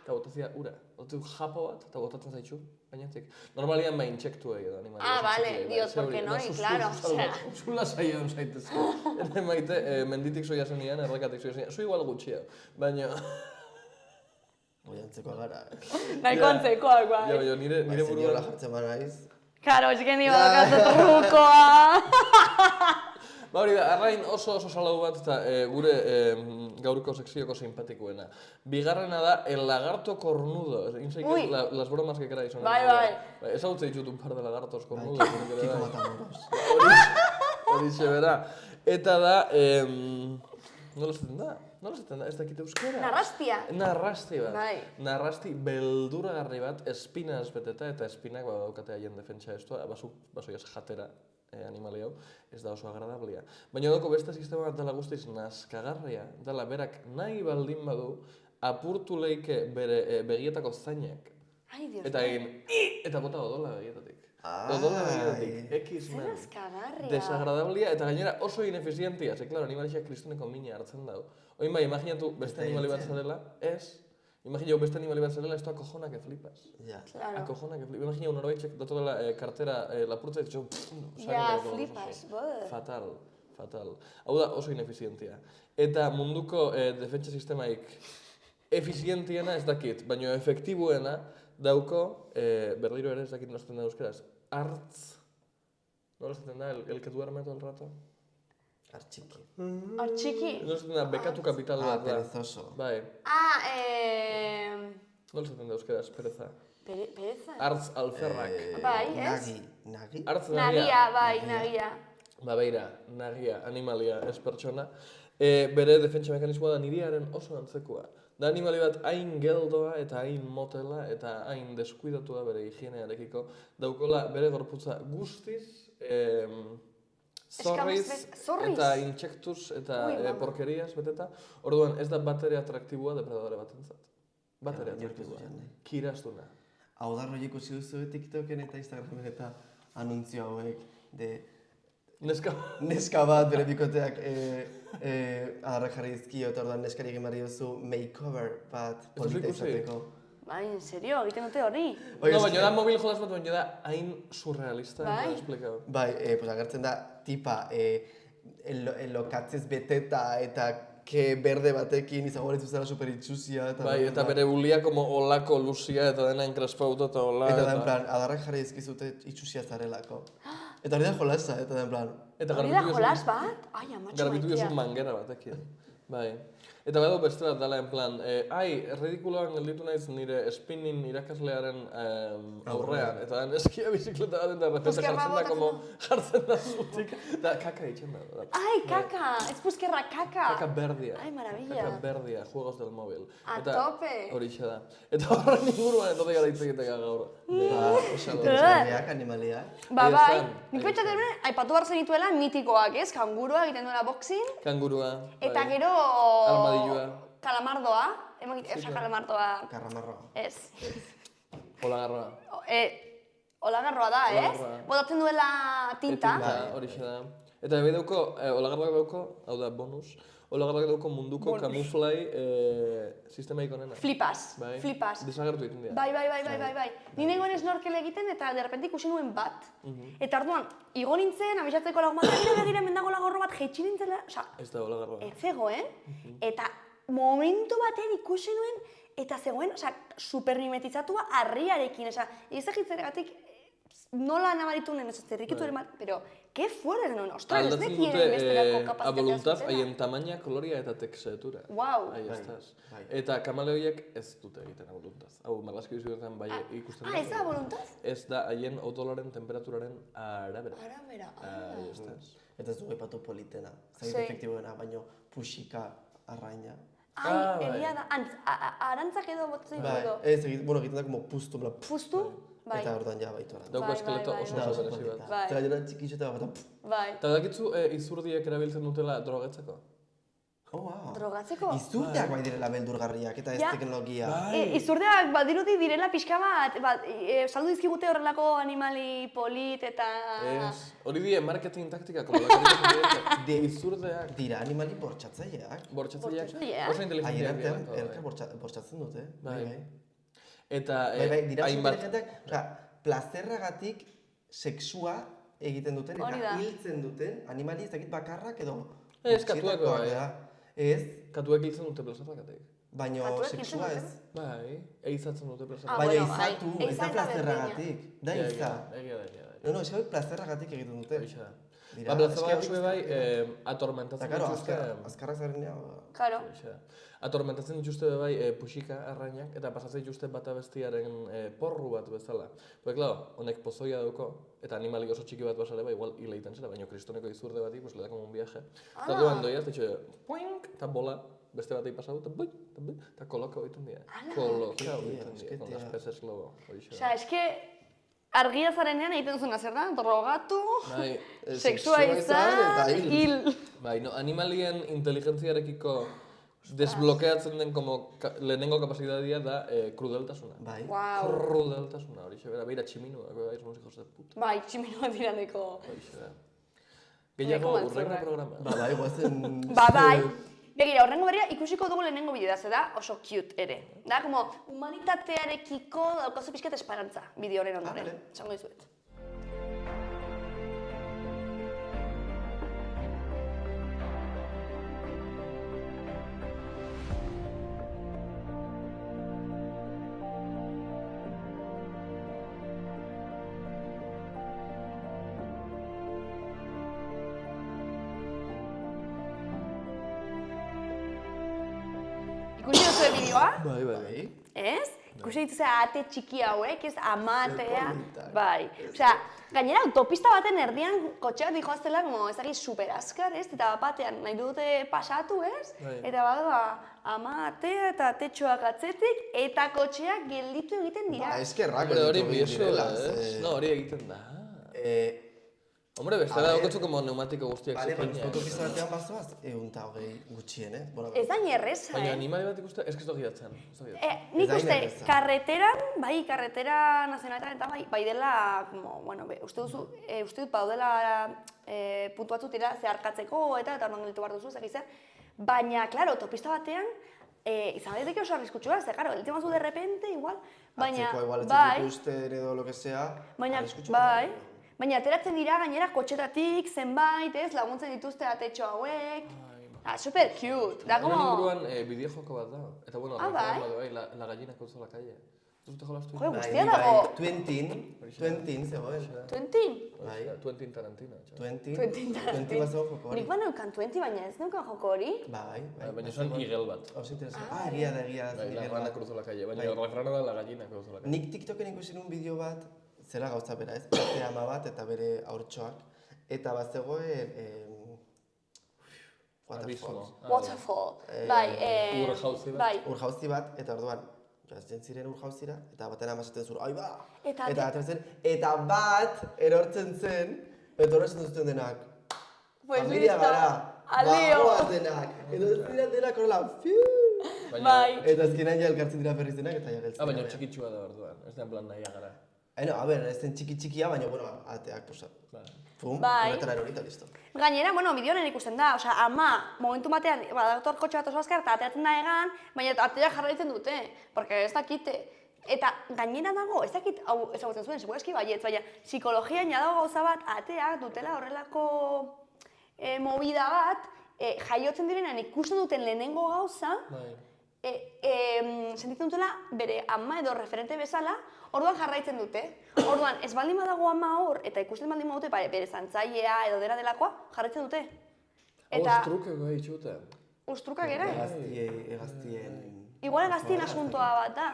[SPEAKER 3] eta botatzea ura. Botatzea japo bat eta botatzen zaitxu. Bainatik, normalian bain txektu edo animali.
[SPEAKER 1] Vale, dios, porque no, y claro, osea.
[SPEAKER 3] Zula saion zaitezko. Ene maite, menditik soia zenian, errekatik soia zenian. Zu igual gutxia, baina...
[SPEAKER 2] Oiantzekoa gara.
[SPEAKER 1] Nahiko antzekoak, bai.
[SPEAKER 3] Ja, baina nire burua...
[SPEAKER 2] Seniola jartzen banaiz.
[SPEAKER 1] Karo, ez geni badakatze trukoa.
[SPEAKER 3] Ba hori da, arrain oso salau bat eta gure gaurko sekzioko simpatikoena. Bigarrena da, el lagarto cornudo. Inzaiken las bromas que queráis.
[SPEAKER 1] Bai.
[SPEAKER 3] Ez hau ditut un par de lagartos cornudos.
[SPEAKER 2] Kiko Matamoros.
[SPEAKER 3] Hori xebera. Eta da, Nola esaten da? Ez dakit euskara?
[SPEAKER 1] Narrastia.
[SPEAKER 3] Narrasti bat.
[SPEAKER 1] Bai.
[SPEAKER 3] Narrasti beldurgarri bat, espinaz beteta, eta espinak daukate haien defentsa estua, basoiaz jatera animali hau, ez da oso agradablia. Baina dauko beste sistema bat dela guztiz nazkagarria, dela berak nahi baldin badu, apurtu leike bere begietako zainak.
[SPEAKER 1] Ai, Dios.
[SPEAKER 3] Eta egin, eta bota odola begietatik. Odola begietatik, X-Men.
[SPEAKER 1] Nazkagarria.
[SPEAKER 3] Desagradablia, eta gainera oso inefizientia, ze, klaro, animalixak kristoneko mina hartzen dau. Oin bai, imaginatu beste animali bat zarela, ez? Imaginatu beste animali bat zarela, esto akojona que flipas.
[SPEAKER 2] Ja.
[SPEAKER 1] Claro.
[SPEAKER 3] Akojona que flipas. Imaginatu norbaitek datu dela kartera lapurtza, eta
[SPEAKER 1] Ja, flipas,
[SPEAKER 3] Fatal. Hau da oso inefizientia. Eta munduko defentsa sistemaik efizientiena ez dakit, baina efektibuena dauko, berdiro ere ez dakit nosten da euskeraz, nola esaten da, el que duerme todo el rato?
[SPEAKER 2] Artxiki.
[SPEAKER 1] Artxiki.
[SPEAKER 3] Nola esaten da, bekatu kapital bat da.
[SPEAKER 2] Perezoso.
[SPEAKER 3] Bai, nola esaten da euskeraz, pereza?
[SPEAKER 1] Pereza.
[SPEAKER 3] Artz alferrak.
[SPEAKER 1] Bai, ez?
[SPEAKER 2] Nagi?
[SPEAKER 3] Artz
[SPEAKER 1] Nagia, bai, nagia.
[SPEAKER 3] Ba, beira, nagia, animalia, ez pertsona. Bere defentsa mekanismoa da niriaren oso antzekoa. Da animali bat hain geldoa eta hain motela eta hain deskuidatua bere higienearekiko daukola bere gorputza guztiz zorriz eta intsektuz eta porkeriaz beteta. Orduan ez da batere atraktiboa depredadore batentzat. Batere atraktiboa. Kirastuna.
[SPEAKER 2] Hau da roi ikusi duzu TikToken eta Instagramen eta anuntzio hauek de neska bat bere bikoteak adarrak jarri dizkio eta orduan neskari egin behar diozu makeover bat polita izateko.
[SPEAKER 1] Bai, en serio, egiten dute hori?
[SPEAKER 3] No, baina da mobil jodaz bat, baina da hain surrealista.
[SPEAKER 2] Bai, pues agertzen da tipa lokatzez beteta eta ke berde batekin izango balitzu zela super itxusia.
[SPEAKER 3] Bai, eta bere bulia como olako luzia eta dena enkrespauta eta hola.
[SPEAKER 2] Eta da en plan, adarrak jarri dizkizute itxusia zarelako. Eta hori da jolasa, eta da en plan...
[SPEAKER 1] Hori da jolas bat? Ai, amatxo maitea.
[SPEAKER 3] Garbitu jozu mangera batekin. Bai. Eta badu beste bat dela en plan, ridikuloan gelditu naiz nire spinning irakaslearen aurrean. Eta eskia bizikleta bat eta repente jartzen da zutik. Eta kaka itxen da.
[SPEAKER 1] Ai, kaka! Ez puzkerra, kaka!
[SPEAKER 3] Kaka berdia.
[SPEAKER 1] Ai, maravilla.
[SPEAKER 3] Kaka berdia, juegos del móvil.
[SPEAKER 1] A tope!
[SPEAKER 3] Horixe da. Eta horren inguruan entote gara hitzegitek gaur.
[SPEAKER 2] Osaliak, animaliak.
[SPEAKER 1] Ba, bai. Nik betxatzen bine, aipatu behar zenituela mitikoak, ez? Kangurua egiten duela boxing.
[SPEAKER 3] Kangurua.
[SPEAKER 1] Eta gero...
[SPEAKER 3] Armadilloa.
[SPEAKER 1] Kalamardoa. Esa kalamardoa...
[SPEAKER 2] Karramarroa.
[SPEAKER 1] Ez.
[SPEAKER 3] Olagarroa.
[SPEAKER 1] Olagarroa da, ez? Botatzen duela tinta.
[SPEAKER 3] Horixe da. Eta bai dauko, olagarroak dauko, hau da bonus, olagarroak dauko munduko kamuflai sistemaik onena.
[SPEAKER 1] Flipas. Flipas.
[SPEAKER 3] Desagertu egiten dira.
[SPEAKER 1] Bai. Ni nengoen snorkel egiten eta derrepente ikusi nuen bat. Eta orduan, igo nintzen, abisatzeko lagun bat, begira mendago lagorro bat jeitsi nintzela,
[SPEAKER 3] ez da olagarroa.
[SPEAKER 1] Ez zegoen, eta momentu batean ikusi nuen, eta zegoen, supermimetizatua harriarekin, ez egitzeregatik, nola nabaritu nuen, ez zerrikitu ere bat, pero, que fuera nuen, ostras, ez nekien besterako kapazitatea
[SPEAKER 3] a voluntad, haien tamaina, koloria eta textura.
[SPEAKER 1] Wow.
[SPEAKER 3] Ahí estás. Eta kamaleoiek ez dute egiten a voluntad. Hau, marlaski bizuetan bai ikusten da.
[SPEAKER 1] Ez da a voluntad?
[SPEAKER 3] Ez da haien odolaren temperaturaren arabera. Ahí estás.
[SPEAKER 2] Eta ez dugu ipatu politena, zait efektiboena, baino puxika arraina.
[SPEAKER 1] Ai, egia da, arantzak edo botzen edo.
[SPEAKER 2] Ez, egiten da como pustu.
[SPEAKER 1] Pustu? Bai.
[SPEAKER 2] Eta orduan ja baitu arantzak.
[SPEAKER 3] Dauko eskeleto oso berezi bat.
[SPEAKER 2] Eta jena txikixeta bat.
[SPEAKER 1] Bai.
[SPEAKER 3] Eta dakitzu izurdiek erabiltzen dutela drogatzeko?
[SPEAKER 2] Oh, wow.
[SPEAKER 1] Drogatzeko?
[SPEAKER 2] Izurdeak bai direla beldurgarriak eta ez teknologia.
[SPEAKER 1] Izurdeak badirudi direla pixka bat, saldu dizkigute horrelako animali polit eta...
[SPEAKER 3] Ez, hori die marketing taktika, como la que izurdeak.
[SPEAKER 2] Dira animali bortxatzaileak.
[SPEAKER 3] Bortxatzaileak oso inteligenteak
[SPEAKER 2] direlako. Erka bortxatzen dute.
[SPEAKER 3] Bai. Eta
[SPEAKER 2] dira oso inteligenteak, plazerragatik sexua egiten duten eta hiltzen duten animali ez dakit bakarrak edo...
[SPEAKER 3] Ez, katuak bai.
[SPEAKER 2] Ez?
[SPEAKER 3] Katuak hiltzen dute plazerragatik.
[SPEAKER 2] Baina sexua ez.
[SPEAKER 3] Bai, eizatzen dute plazerragatik.
[SPEAKER 2] Baina eizatu, ez da plazerragatik. Da eiza.
[SPEAKER 3] Egia.
[SPEAKER 2] No, ez plazerragatik egiten dute.
[SPEAKER 3] Eixa da. Belazabal zue bai, atormentatzen dituzte...
[SPEAKER 2] Azkarrak zarenea...
[SPEAKER 1] Claro.
[SPEAKER 3] Atormentatzen dituzte bai puxika arrainak, eta pasatzen dituzte bata bestiaren porru bat bezala. Porque, claro, honek pozoia dauko, eta animali oso txiki bat basale, igual hila egiten zera, baina kristoneko izurde bati, pues le da como un viaje. Eta duan doiaz, puink, eta bola, beste batei pasau, eta koloka egiten dira. Koloka egiten dira, con las peces lobo.
[SPEAKER 1] Osea, eske... Argia zarenean egiten zuna zer da? Drogatu, sexua izan, hil.
[SPEAKER 3] Bai, animalien inteligentziarekiko desblokeatzen den lehenengo kapasitatea da krudeltasuna.
[SPEAKER 2] Bai.
[SPEAKER 3] Krudeltasuna, horixe bera, beira tximinua, bai, somos hijos de puta.
[SPEAKER 1] Bai, tximinua dira neko.
[SPEAKER 3] Horixe bera. Gehiago urrengo programa.
[SPEAKER 2] Bai, guazen...
[SPEAKER 1] Bai. Begira, horrengo berria ikusiko dugu lehenengo bideo da, da oso cute ere. Da, como humanitatearekiko daukazu pixkat esperantza bideo horren ondoren. Esango dizuet. Ikusi duzue bideoa?
[SPEAKER 3] Bai.
[SPEAKER 1] Ez? Ikusi dituze ate txiki hauek, ez amatea. Bai. Osea, gainera autopista baten erdian kotxeak dijoaztela, como ez super azkar, ez? Eta batean nahi dute pasatu, ez? Eta badoa amatea eta tetxoak atzetik, eta kotxeak gelditu egiten dira.
[SPEAKER 2] Ba, eskerrak
[SPEAKER 3] hori direla, ez? No, hori egiten da. Hombre, bestela daukatzu como neumatiko guztiak zikina.
[SPEAKER 2] Baina, autopista batean bazoaz, 120 gutxien,
[SPEAKER 1] Ez da nierreza,
[SPEAKER 3] Baina animali bat ikuste, ez da gidatzen.
[SPEAKER 1] Nik uste, karreteran, bai, karretera nazionaletan eta bai dela, bueno, uste dut baudela puntu batzut dira zeharkatzeko eta orduan gelditu behar duzu, zer. Baina, klaro, autopista batean, izan daiteke oso arriskutsua, ze, claro, gelditzen bazu de repente, igual, baina,
[SPEAKER 2] atzeko igual etxetik usten edo lo que sea, arriskutsua.
[SPEAKER 1] Bai, baina ateratzen dira gainera kotxetatik, zenbait, ez, laguntzen dituzte atetxo hauek. Super cute, da como...
[SPEAKER 3] Honen inguruan bideo joko bat da. Eta bueno, bai, la gallina cruza la calle. Zuzute jolastu?
[SPEAKER 1] Jo, guztia dago.
[SPEAKER 2] Twentin, zegoen.
[SPEAKER 1] Twentin?
[SPEAKER 2] Bai.
[SPEAKER 3] Twentin Tarantino.
[SPEAKER 2] Twentin bat zegoen joko hori.
[SPEAKER 1] Nik ba neukan Twenty, baina ez neukan joko hori.
[SPEAKER 2] Bai.
[SPEAKER 3] Baina esan igel bat.
[SPEAKER 2] Oso interesante. Egia da.
[SPEAKER 3] La rana cruza la calle, baina refrano da la gallina cruza la calle.
[SPEAKER 2] Nik TikToken ikusi nun bideo bat, zera gauza bera, ez? Bate ama bat eta bere haurtxoak. Eta bat zegoen...
[SPEAKER 1] Waterfall. Bai,
[SPEAKER 3] urjauzi bat.
[SPEAKER 1] Bai.
[SPEAKER 2] Urjauzi bat, eta orduan, joazen ziren urjauzira, eta baten amazaten zuru, ai ba! Eta bat erortzen zen, eta horretzen zuten denak. Familia gara, bagoaz denak. Eta ez dira denak horrela, fiu!
[SPEAKER 1] Bai.
[SPEAKER 2] Eta azkenean ja elkartzen dira berriz denak, eta ja geltzen.
[SPEAKER 3] Baina txikitsua da orduan, ez da en plan nahi agara.
[SPEAKER 2] A ber, ez den txikia, baina, bueno, ateak, pues, pum, horretara erorita, listo.
[SPEAKER 1] Gainera, bueno, bideoaren ikusten da, osea, ama, momentu batean, badator kotxe bat oso azkar, eta ateratzen da egan, baina ateak jarraitzen dute, porque ez dakite. Eta gainera dago, ez dakit, hau ezagutzen zuen, segurazki baietz, baina psikologian ja dago gauza bat, ateak dutela horrelako movida bat, jaiotzen direnean ikusten duten lehenengo gauza, sentitzen dutela bere ama edo referente bezala, orduan jarraitzen dute. Orduan, ez baldin badago ama hor, eta ikusten baldin badute bere zantzailea edo dena delakoa, jarraitzen dute.
[SPEAKER 3] Ostruke gai txute.
[SPEAKER 1] Ostrukak ere?
[SPEAKER 2] Egaztien...
[SPEAKER 1] Igual egaztien asuntoa bat da.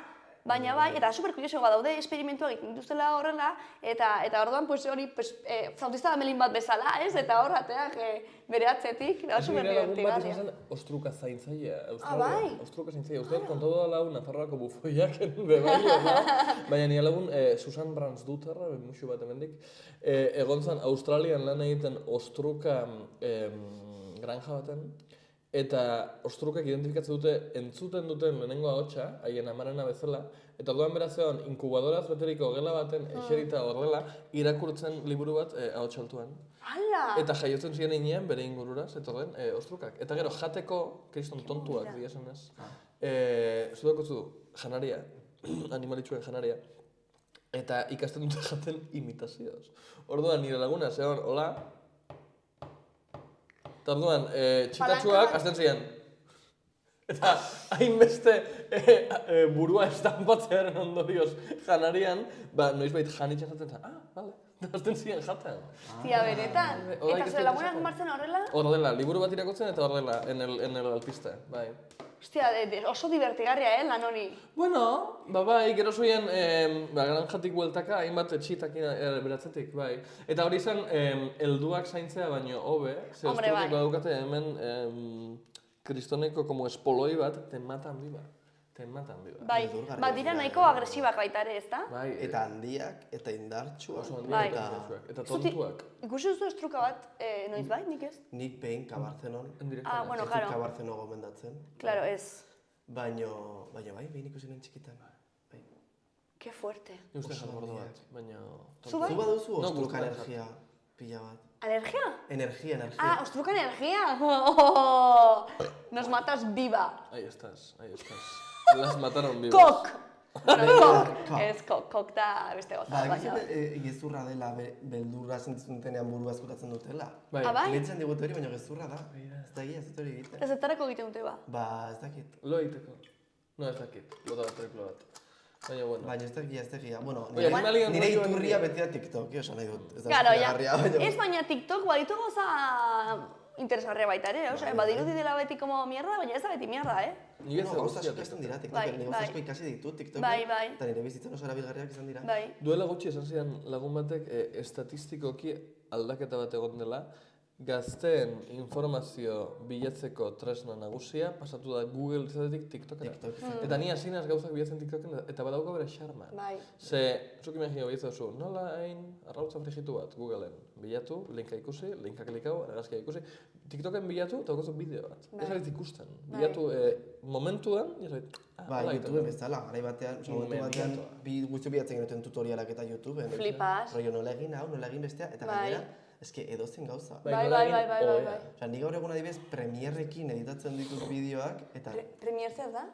[SPEAKER 1] Baina bai, eta superkurioso badaude esperimentuak egiten dituztela horrela, eta orduan hori flautista da melin bat bezala, ez? Eta hor ateak bere atzetik, da superdibertigarria.
[SPEAKER 3] Ostruka zaintzailea,
[SPEAKER 1] bai?
[SPEAKER 3] Ostruka zaintzailea, uste kontatu da lagun Nafarroako bufoiak bebaila, baina nire lagun Susan Bransduterra, musu bat emendik, egon zen Australian lan egiten ostruka granja baten, eta ostrukak identifikatzen dute entzuten duten lehenengo ahotsa, haien amarena bezala, eta orduan beraz egon inkubadoraz beteriko gela baten eserita horrela irakurtzen liburu bat ahots altuan.
[SPEAKER 1] Hala!
[SPEAKER 3] Eta jaiotzen ziren inean bere ingurura zetorren ostrukak. Eta gero jateko, kriston tontuak diazen ez, zudakotzu janaria, animalitxuen janaria, eta ikasten dute jaten imitazioz. Orduan nire laguna zegoen, hola, eta orduan, txikatxuak azten ziren. Eta hainbeste burua estampatzearen ondorioz janarian, noizbait janitzen zaten zen, bale. Hasten ziren jaten.
[SPEAKER 1] Tia, benetan. Eta zure lagunak martzen horrela?
[SPEAKER 3] Horrela, liburu bat irakotzen eta horrela, en el alpiste, bai.
[SPEAKER 1] Hostia, oso divertigarria, lan hori.
[SPEAKER 3] Bueno, bai, gero zoien, granjatik bueltaka, hainbat etxitak beratzetik, bai. Eta hori zen, helduak zaintzea baino hobe, ze osturkek badukate hemen kristoneko como espoloi bat, tematan biba.
[SPEAKER 1] Bai, dira nahiko agresibak baita ere, ezta?
[SPEAKER 3] Bai.
[SPEAKER 2] Eta handiak, eta indartsuak.
[SPEAKER 3] Oso handiak, eta tontuak.
[SPEAKER 1] Ikusi duzu estruka bat, noiz bai, nik ez?
[SPEAKER 2] Nik behin Kabartzenon.
[SPEAKER 1] Bueno, claro.
[SPEAKER 2] Kabartzeno gomendatzen.
[SPEAKER 1] Claro, ez.
[SPEAKER 2] Baino bai, behin ikusi nuen txikitan.
[SPEAKER 1] Qué fuerte.
[SPEAKER 3] Ni uste jan gordo bat, baina...
[SPEAKER 1] Zu bai?
[SPEAKER 2] Zu baduzu ostruka energia pila bat.
[SPEAKER 1] ¿Alergia?
[SPEAKER 2] Energia.
[SPEAKER 1] Ostruka energia. Nos matas viva.
[SPEAKER 3] Ahí estás. Las mataron vivas.
[SPEAKER 1] Kok! Bueno, ez kok da beste goza.
[SPEAKER 2] Gezurra dela, beldurra sentizutenean burua eskutatzen dutela.
[SPEAKER 1] Bai?
[SPEAKER 2] Iletzen digute hori, baina gezurra da. Ez da egia, ez dut hori egiten.
[SPEAKER 1] Ez etarako egiten dute ba?
[SPEAKER 2] Ba, ez dakit.
[SPEAKER 3] Lo egiteko. No, ez dakit. Lota bat, triplo bat. Baina, bueno.
[SPEAKER 2] Baina ez dakia. Bueno,
[SPEAKER 3] nire
[SPEAKER 2] iturria beti da TikTok, oso nahi dut.
[SPEAKER 1] Claro, ya. Ez baina TikTok baditu goza interesgarria baita ere, badirudi dela beti como mierda, baina ez da beti mierda,
[SPEAKER 2] Ni ez gauza asko ikasten dira TikToken, ni gauza asko ikasi ditut TikToken, eta nire bizitzen oso erabilgarriak izan dira.
[SPEAKER 3] Duela gutxi esan zidan lagun batek estatistikoki aldaketa bat egon dela, gazteen informazio bilatzeko tresna nagusia pasatu da Google izatetik TikTokera. Eta ni hasi naiz gauzak bilatzen TikToken eta badauka bere xarma. Ze, zuk imagino bilatzen duzu, nola hain arrautza frigitu bat Googleen. Bilatu, linka ikusi, linka klikau, argazkia ikusi. TikToken bilatu eta daukazu bideo bat. Ez abiz ikusten. Bilatu momentuan, ez abiz...
[SPEAKER 2] YouTubeen bezala, garai batean, momentu batean, guztio bilatzen genuten tutorialak eta YouTubeen.
[SPEAKER 1] Flipas.
[SPEAKER 2] Rollo nola egin hau, nola egin bestea, eta gainera, eske edozen gauza.
[SPEAKER 1] Bai.
[SPEAKER 2] Osa, nik gaur egun adibidez Premierrekin editatzen ditut bideoak, eta...
[SPEAKER 1] Premier zer da?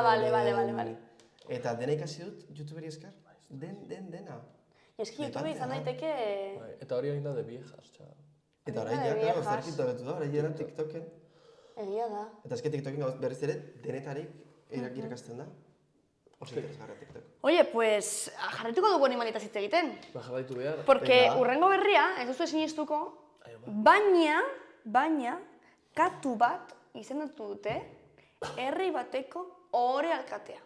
[SPEAKER 2] Vale. Eta dena ikasi dut YouTuberi eskar. Dena.
[SPEAKER 1] Eski YouTube izan daiteke...
[SPEAKER 3] Eta hori egin da de viejas, txar.
[SPEAKER 2] Eta orain ja, zarkito betu da, orain jera TikToken.
[SPEAKER 1] Egia da.
[SPEAKER 2] Eta eske TikToken berriz ere denetarik irakasten da. Oso interesgarra TikTok.
[SPEAKER 1] Oye, pues, jarraituko dugu animalitas hitz egiten.
[SPEAKER 3] Ba, jarraitu behar.
[SPEAKER 1] Porque urrengo berria, ez duzu sinistuko, baina, katu bat izendatu dute, herri bateko ohore alkatea.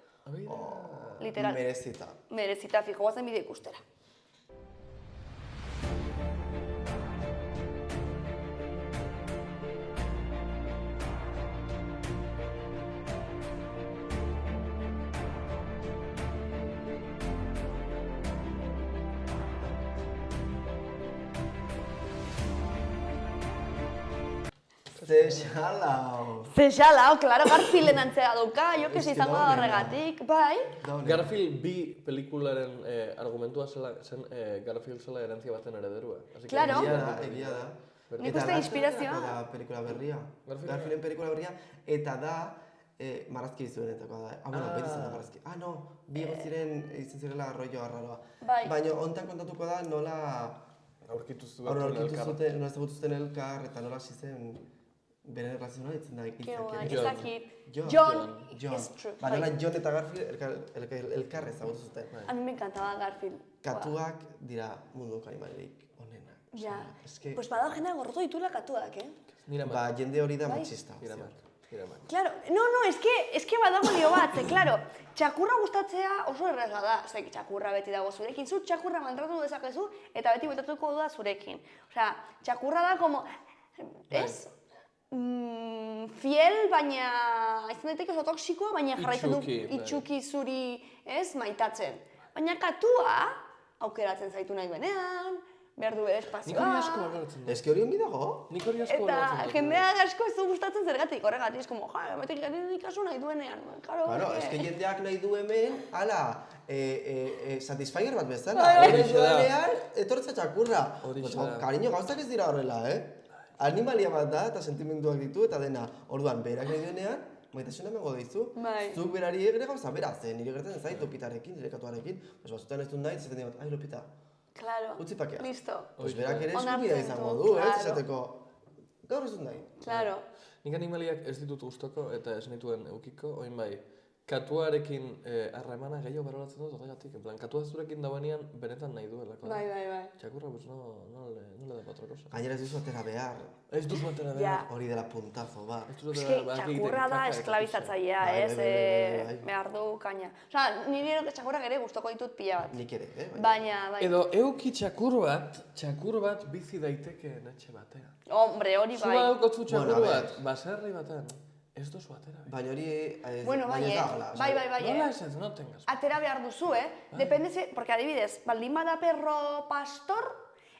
[SPEAKER 1] Literal. Merezita, fijo, guazen bideo ikustera. Zexalau, klaro, Garfielden antzera dauka, jo que izango da horregatik, bai?
[SPEAKER 3] Garfield bi pelikularen argumentua zen Garfield zela herentzia baten herederua.
[SPEAKER 1] Claro.
[SPEAKER 2] Egia da.
[SPEAKER 1] Nik uste inspirazioa.
[SPEAKER 2] Eta pelikula berria. Garfielden pelikula berria, eta da marrazki izuenetako da. Bueno, beti zen da marrazki. No, bi egon ziren izan zirela rollo arraroa. Baina hontan kontatuko da nola...
[SPEAKER 3] Aurkitu zuten
[SPEAKER 2] elkar, eta nola hasi zen... Beren erlazioa ditzen da
[SPEAKER 1] izakit. John, it's true.
[SPEAKER 2] Baina John eta Garfield elkar ezagutu zuten.
[SPEAKER 1] A mi me encantaba Garfield.
[SPEAKER 2] Katuak dira munduko animalirik onenak.
[SPEAKER 1] Ja, pues badao jendea gorrotu dituela katuak,
[SPEAKER 2] Ba, jende hori da machista.
[SPEAKER 1] Claro, no, es que badago lio bat, claro, txakurra gustatzea oso erreza da, txakurra beti dago zurekin, zu txakurra maltratu dezakezu eta beti bueltatuko da zurekin. Osea, txakurra da como, ez? Fiel, baina izan daiteke oso toksikoa, baina jarraitzen du itxuki zuri, ez, maitatzen. Baina katua aukeratzen zaitu nahi duenean, behar du bere espazioa.
[SPEAKER 3] Nik hori asko bagatzen du.
[SPEAKER 2] Ez ki hori ongi dago?
[SPEAKER 3] Nik hori asko bagatzen du.
[SPEAKER 1] Eta jendeak asko ez du gustatzen zergatik, horregatik, ez como, betik ikasu nahi duenean.
[SPEAKER 2] Claro, ez que jendeak nahi du hemen, ala, satisfyer bat bezala. Hori duenean, etortza txakurra. Kariño, gauzak ez dira horrela, Animalia bat da eta sentimenduak ditu eta dena. Orduan, berak nahi duenean, maitasuna emango dizu. Zuk berari ere gauza bera, nire gertatzen zait Lopitarekin, nire katuarekin. Bazutan ez dut nahi, zaten diot, ai Lopita, utzi pakea.
[SPEAKER 1] Listo.
[SPEAKER 2] Berak ere eskubidea izango du, esateko, gaur ez dut nahi.
[SPEAKER 1] Claro.
[SPEAKER 3] Nik animaliak ez ditut gustoko eta ez nituen eukiko, oin bai, katuarekin harremana gehiago berolatzen dut horregatik. En plan, katua zurekin dagoenean benetan nahi duelako.
[SPEAKER 1] Bai.
[SPEAKER 3] Txakurra, pues no le da otra cosa.
[SPEAKER 2] Gainera ez duzu atera behar.
[SPEAKER 3] Ez duzu atera behar.
[SPEAKER 2] Hori dela puntazo, ba.
[SPEAKER 1] Txakurra da esklabizatzailea, ez? Behar du kaina. Osa, nire txakurrak ere gustoko ditut pila bat.
[SPEAKER 2] Nik ere,
[SPEAKER 1] Baina, bai.
[SPEAKER 3] Edo, euki txakur bat bizi daitekeen etxe batean.
[SPEAKER 1] Hombre, hori bai.
[SPEAKER 3] Zua eukotzu txakur bat, baserri batean. Ez duzu atera.
[SPEAKER 2] Baina hori ez
[SPEAKER 1] da hola. Bai.
[SPEAKER 3] Nola ez, no tengas.
[SPEAKER 1] Atera behar duzu, Depende ze, porque adibidez, baldin bada perro pastor,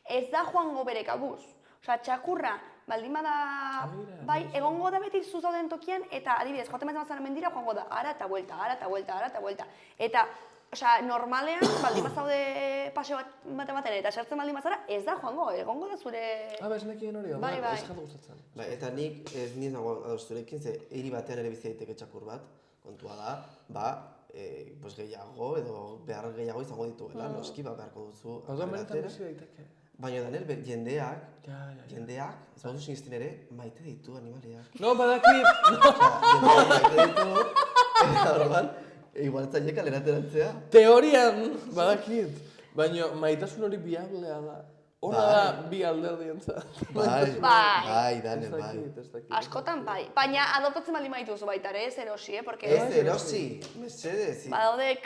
[SPEAKER 1] ez da joango bere kabuz. Osa, txakurra, baldin bada, bai, egongo da beti zuzauden tokian, eta adibidez, joaten mazan mendira, joango da, ara eta vuelta. Eta, osa, normalean, baldin bazaude paseo bat ematen, eta esertzen baldin bazara, ez da joango, egongo da zure...
[SPEAKER 3] Ez nekien hori, ez jatu gustatzen.
[SPEAKER 2] Eta nik ez nien nago adosturekin, ze hiri batean ere bizi daiteke txakur bat, kontua da, gehiago edo behar gehiago izango dituela, noski, beharko duzu...
[SPEAKER 3] Haudan benetan bizi daiteke.
[SPEAKER 2] Baina Daniel, jendeak, ez baduzu sinestin ere, maite ditu animaliak.
[SPEAKER 3] No, badakit!
[SPEAKER 2] Jendeak maite ditu, eta orduan, igual zailek alerateratzea.
[SPEAKER 3] Teorian, badakit, baina maitasun hori biablea da. Hora da bi alderdientzat.
[SPEAKER 2] Bai, Daniel, bai.
[SPEAKER 1] Askotan bai, baina adoptatzen baldin badituzu baita ere, ez erosi, porque...
[SPEAKER 2] Ez erosi, mesedez.
[SPEAKER 1] Badaude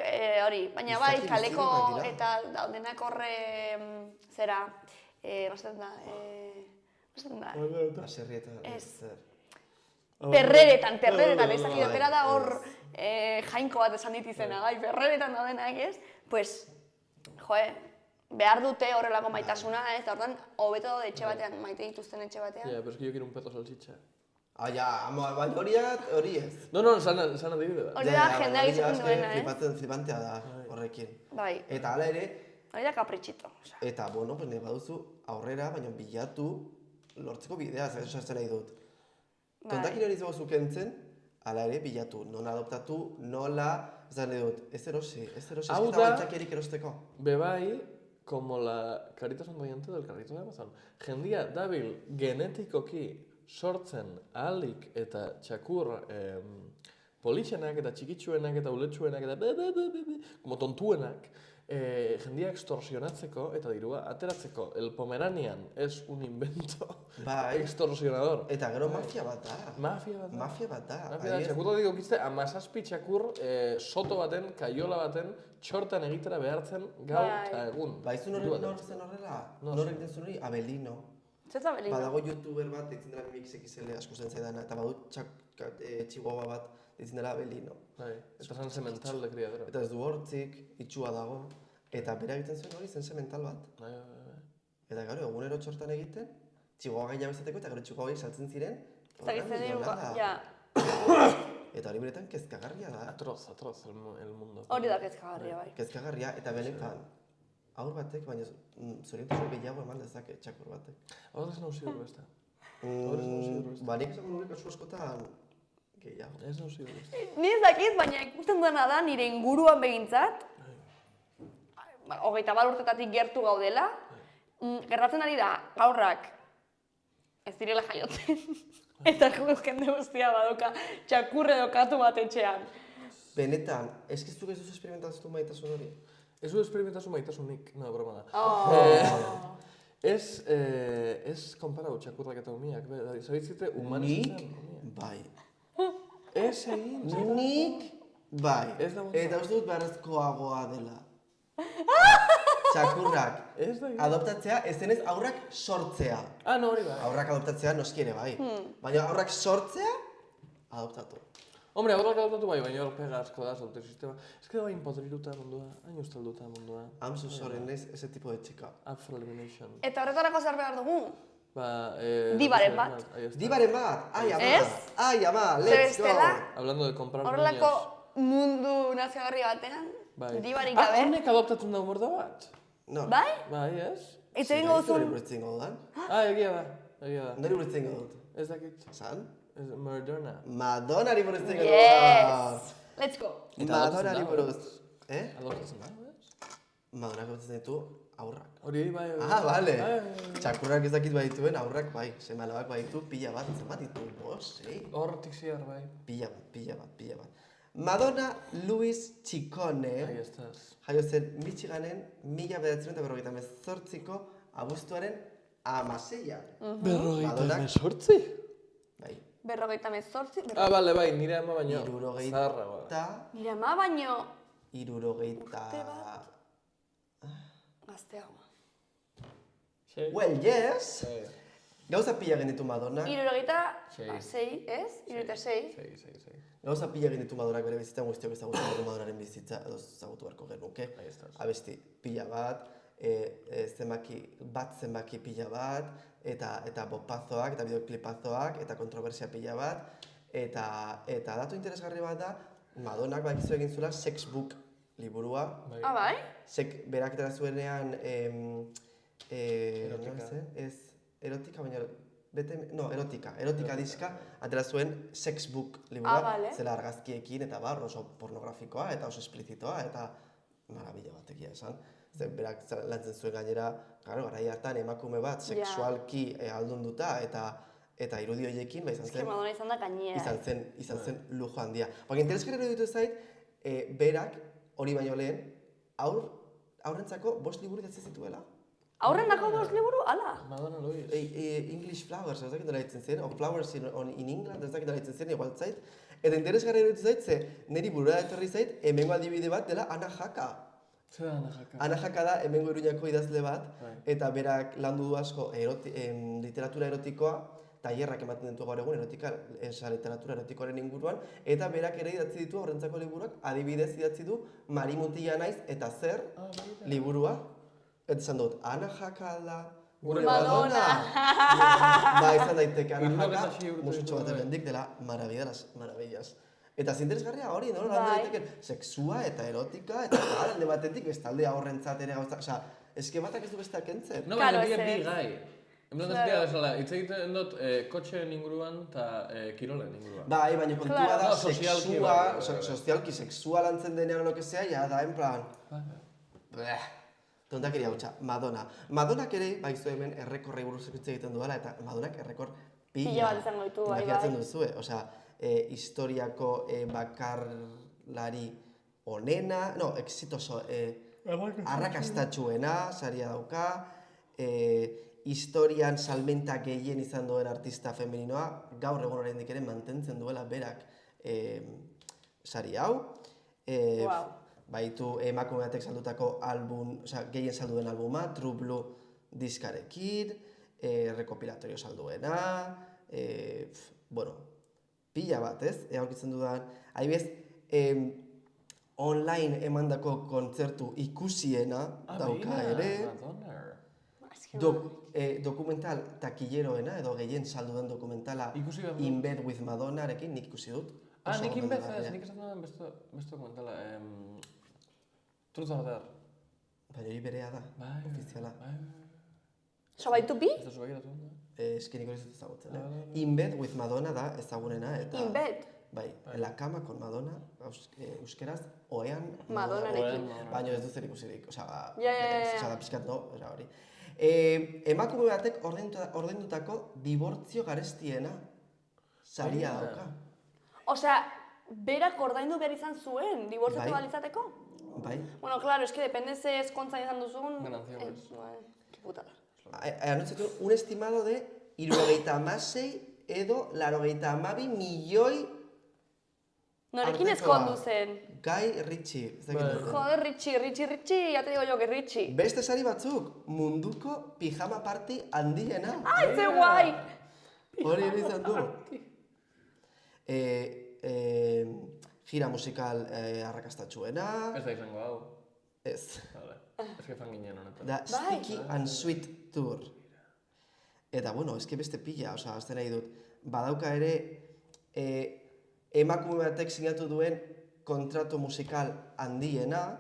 [SPEAKER 1] hori, baina bai, kaleko eta daudenak horre, zera, bastatzen da,
[SPEAKER 2] Baserrietan.
[SPEAKER 1] Ez. Perreretan, ez dakit, pera da hor jainko bat esan dit izena, bai, perreretan daudenak, ez? Pues, behar dute horrelako maitasuna, ez da orduan, hobeto etxe batean, maite dituzten etxe batean.
[SPEAKER 3] Ja, pero es que yo quiero un perro salchicha.
[SPEAKER 2] Hori ez.
[SPEAKER 3] No, sana adibide da.
[SPEAKER 1] Hori da, jendeak izaten duena,
[SPEAKER 2] ez? Flipantea da horrekin.
[SPEAKER 1] Bai.
[SPEAKER 2] Eta hala ere...
[SPEAKER 1] Hori da kapritxito.
[SPEAKER 2] Eta, bueno, nahi baduzu aurrera, baina bilatu lortzeko bidea, ez esatzen nahi dut. Tontakin hori zagozu kentzen, hala ere bilatu, non adoptatu, nola, ez nahi dut, ez erosi, ez da baitxakierik erosteko.
[SPEAKER 3] Bebai, como la carita sonriente del carrito de Amazon. Jendia dabil genetikoki sortzen ahalik eta txakur polixenak eta txikitsuenak eta uletsuenak eta como tontuenak jendia extorsionatzeko eta dirua ateratzeko. El Pomeranian es un invento extorsionador.
[SPEAKER 2] Eta gero mafia bat da.
[SPEAKER 3] Mafia
[SPEAKER 2] bat da.
[SPEAKER 3] Txakurra digo kizte, amazazpi txakur soto baten, kaiola baten, txortan egitera behartzen gau eta egun.
[SPEAKER 2] Baizu norek zen horrela? Norek den zuen hori? Abelino.
[SPEAKER 1] Zer Abelino?
[SPEAKER 2] Badago youtuber bat, deitzen dela MixXL asko zen zaidana, eta badut chihuahua bat, deitzen dela Abelino.
[SPEAKER 3] Eta zen semental de criadero.
[SPEAKER 2] Eta ez du hortzik, itxua dago, eta bera egiten zuen hori zen semental bat. Eta gero, egunero txortan egiten, chihuahua gehiago izateko, eta gero chihuahua saltzen ziren, eta hori beretan kezkagarria da.
[SPEAKER 3] Atroz el mundo.
[SPEAKER 1] Hori da kezkagarria, bai.
[SPEAKER 2] Kezkagarria, eta benetan, aur batek, baina zorientasun gehiago eman dezake txakur batek.
[SPEAKER 3] Hor ez nauzidur besta.
[SPEAKER 2] Nik esan nure kasu askotan gehiago.
[SPEAKER 3] Ez nauzidur besta.
[SPEAKER 1] Ni ez dakit, baina ikusten duena da nire inguruan begintzat, 24 urtetatik gertu gaudela, gertatzen ari da, haurrak ez direla jaiotzen. Eta jende guztia badoka txakurre dokatu bat etxean.
[SPEAKER 2] Benetan, eskiztuk ez duzu esperimentaztu maitasun hori?
[SPEAKER 3] Ez du esperimentaztu maitasunik, no, broma da. Ez konparau txakurrak eta umiak, zabitzite humanizatzen.
[SPEAKER 2] Nik, bai.
[SPEAKER 3] Ez egin.
[SPEAKER 2] Nik, bai. Eta uste dut beharrezkoagoa dela. Txakurrak adoptatzea, ez denez aurrak sortzea.
[SPEAKER 3] No, hori bai.
[SPEAKER 2] Aurrak adoptatzea noski ere bai. Baina aurrak sortzea, adoptatu.
[SPEAKER 3] Hombre, aurrak adoptatu bai, baina hor pega asko da, adopteu sistema. Ez que da bain podriruta mundua, hain ustalduta mundua.
[SPEAKER 2] I'm so sorry, nez ese tipo de chica.
[SPEAKER 3] Up for elimination.
[SPEAKER 1] Eta horretarako zer behar dugu?
[SPEAKER 3] Dibaren
[SPEAKER 1] bat.
[SPEAKER 2] Dibaren bat, ai ama, let's go.
[SPEAKER 3] Hablando de comprar niños.
[SPEAKER 1] Horrelako mundu naziogarri batean, dibarik gabe.
[SPEAKER 3] Honek adoptatzen da morda bat?
[SPEAKER 1] Bai?
[SPEAKER 3] Bai, ez?
[SPEAKER 1] Eta egingo duzun...
[SPEAKER 2] Nori burtzingo dudan?
[SPEAKER 3] Egia da.
[SPEAKER 2] Nori burtzingo dut?
[SPEAKER 3] Ez dakit.
[SPEAKER 2] Zan?
[SPEAKER 3] Madonna.
[SPEAKER 2] Madonnari burtzingo dudan!
[SPEAKER 1] Yes! Let's go!
[SPEAKER 2] Madonnari buruz.
[SPEAKER 3] Adoptatzen da, ez?
[SPEAKER 2] Madonnak adoptatzen ditu aurrak.
[SPEAKER 3] Hori bai.
[SPEAKER 2] Bale. Txakurrak ez dakit badituen aurrak bai. Semalabak baditu pila bat, zenbat ditu, 5, 6?
[SPEAKER 3] Hortik ziar bai.
[SPEAKER 2] Pila bat. Madonna Louise Ciccone,
[SPEAKER 3] Ahí estás.
[SPEAKER 2] jaio zen Michiganen 1998ko abuztuaren 16.
[SPEAKER 3] Berrogeita hemezortzi?
[SPEAKER 2] Bai.
[SPEAKER 1] 58.
[SPEAKER 3] Ah, bale, bai, nire ama baino.
[SPEAKER 2] Hirurogeita...
[SPEAKER 1] Nire ama baino...
[SPEAKER 2] Hirurogeita...
[SPEAKER 1] Gazteagoa.
[SPEAKER 2] Well, yes! Gauza pila genitu Madonna.
[SPEAKER 1] Hirurogeita 6, ez? Hirurogeita 6.
[SPEAKER 2] Gauza pila genitu Madonnak bere bizitzan guztiok ezagutu beharko Madonnaren bizitza, edo ezagutu beharko genuke. Abesti pila bat, zenbaki pila bat, eta bopazoak, eta bideoklipazoak, eta kontroversia pila bat, eta datu interesgarri bat da, Madonnak bakizu egin zuela Sex Book liburua.
[SPEAKER 1] Ah, bai?
[SPEAKER 2] Berak atera zuenean, erotika, baina, erotika diska, atera zuen Sex Book liburua, zela argazkiekin, eta bar, oso pornografikoa, eta oso esplizitoa, eta marabila bat egia esan. Berak lantzen zuen gainera, garai hartan emakume bat sexualki aldunduta, eta irudi horiekin, izan zen...
[SPEAKER 1] Madonna izan da gainera.
[SPEAKER 2] Izan zen lujo handia. Baina interesgarri iruditu zait, berak, hori baino lehen, aurrentzako 5 liburu idatzi zituela.
[SPEAKER 1] Aurrenako 5 liburu? Ala!
[SPEAKER 3] Madonna Louise.
[SPEAKER 2] English Flowers, ez dakit nola ditzen zen, o Flowers in England, ez dakit nola ditzen zen, igual zait. Eta interesgarri iruditu zait, ze niri burura etorri zait, hemengo adibide bat dela Ana Jaka.
[SPEAKER 3] Zer da Ana Jaka?
[SPEAKER 2] Ana Jaka da hemengo Iruñako idazle bat, eta berak landu du asko literatura erotikoa, tailerrak ematen ditu gaur egun literatura erotikoaren inguruan, eta berak ere idatzi ditu aurrentzako liburuak, adibidez idatzi du Marimutila naiz eta zer liburua. Eta esan dut, Ana Jaka da gure Madonna! Ba, izan daiteke Ana Jaka, musutxo bat emendik dela maravillas. Eta zinteresgarria hori, no? Lan daiteke sexua eta erotika, eta alde batetik bestalde aurrentzat ere gauza, osea, eske batak ez du besteak entzen.
[SPEAKER 3] No, baina bi gai. Hitz egiten dut kotxeen inguruan eta kirolen inguruan.
[SPEAKER 2] Bai, baina kontua da sozialki sexua lantzen denean lo que sea, ya da, en plan... Tontakeria hautsa, Madonna. Madonnak ere, baizu hemen, errekorrei buruz egiten duela, eta Madonnak errekor pila
[SPEAKER 1] bat izango ditu, bai.
[SPEAKER 2] Imaginatzen duzue, osea, historiako bakarlari onena, exitoso, arrakastatxuena, saria dauka, historian salmenta gehien izan duen artista femeninoa, gaur egun oraindik ere mantentzen duela berak sari hau. Baitu emakume batek saldutako album, gehien salduen albuma, True Blue diskarekin, rekopilatorio salduena, pila bat, ez? Aurkitzen dudan, adibidez, online emandako kontzertu ikusiena dauka ere. Dokumental takilleroena, edo gehien salduen dokumentala In Bed with Madonnarekin, nik ikusi dut.
[SPEAKER 3] Nik In Bed ez, nik esan duen beste dokumentala. Truth or Dare.
[SPEAKER 2] Baina hori berea da, ofiziala.
[SPEAKER 1] Sabaitu bi?
[SPEAKER 3] Ez da zubegira zuen,
[SPEAKER 2] Eski nik hori zut ezagutzen, In Bed with Madonna da ezagunena, eta...
[SPEAKER 1] In Bed?
[SPEAKER 2] Bai, en la cama con Madonna, euskeraz, oean...
[SPEAKER 1] Madonarekin.
[SPEAKER 2] Baina ez du zer ikusirik, osea, da pixkat no, osea hori. Emakume batek ordaindutako dibortzio garestiena saria dauka.
[SPEAKER 1] Osea, berak ordaindu behar izan zuen, dibortzatu balizateko?
[SPEAKER 2] Bai.
[SPEAKER 1] Bueno, claro, es que depende ze eskontzan izan duzun...
[SPEAKER 3] Gananciables.
[SPEAKER 1] Qué putada.
[SPEAKER 2] Anochetu un estimado de 76 edo 82 milioi...
[SPEAKER 1] Norekin eskondu zen?
[SPEAKER 2] Guy Ritchie.
[SPEAKER 1] Joder, Ritchie, ya te digo yo que Ritchie.
[SPEAKER 2] Beste sari batzuk, munduko pijama party handiena.
[SPEAKER 1] Ai, ze guai!
[SPEAKER 2] Hori izan du. Gira musikal arrakastatxuena.
[SPEAKER 3] Ez da izango hau.
[SPEAKER 2] Ez.
[SPEAKER 3] Ez que fan ginen honetan.
[SPEAKER 2] Da Sticky and Sweet Tour. Eta, bueno, ez que beste pila, osea, azten nahi dut. Badauka ere, emakume batek sinatu duen kontratu musikal handiena,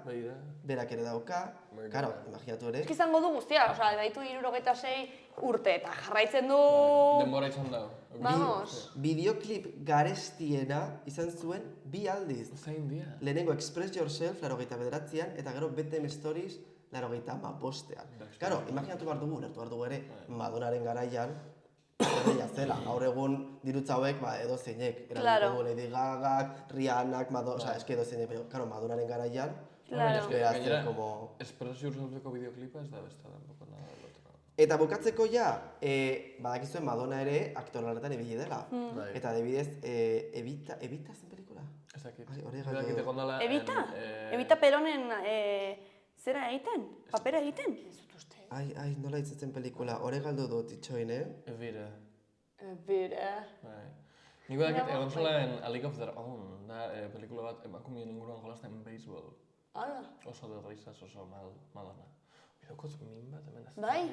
[SPEAKER 2] berak ere dauka. Karo, imaginatu ere.
[SPEAKER 1] Ez que izango du guztia, osea, daitu 76 urte eta jarraitzen du...
[SPEAKER 3] Denbora izan da.
[SPEAKER 1] Vamos.
[SPEAKER 2] Videoklip garestiena izan zuen 2 aldiz.
[SPEAKER 3] Zein dia.
[SPEAKER 2] Lehenengo Express Yourself, 89an, eta gero BTM Stories, 95an. Karo, imaginatu behar dugu, lertu behar dugu ere, Madonnaren garaian, erreia zela. Gaur egun dirutza hauek, edo zeinek. Erabiko du Lady Gagak, Rihannak, Madonna, eski edo zeinek, pero, Madonnaren garaian,
[SPEAKER 3] gainera, espresio ursaltzeko bideoklipa ez da besta tampoco nada del otro.
[SPEAKER 2] Eta bukatzeko ja, badakizuen Madonna ere aktore lanetan ibili dela. Eta adibidez, Evita zen pelikula?
[SPEAKER 3] Ez dakit.
[SPEAKER 1] Evita? Evita Peronen zera egiten? Papera egiten?
[SPEAKER 2] Ai, nola hitzatzen pelikula, hori galdu dut itxoin,
[SPEAKER 3] Evita.
[SPEAKER 1] Bai.
[SPEAKER 3] Nik badakit, egon zelaen A League of Their Own, da pelikula bat emakumeen inguruan jolasten baseball.
[SPEAKER 1] Hala.
[SPEAKER 3] Oso de risas, oso Madonna. Bidokot min bat hemen ez.
[SPEAKER 1] Bai?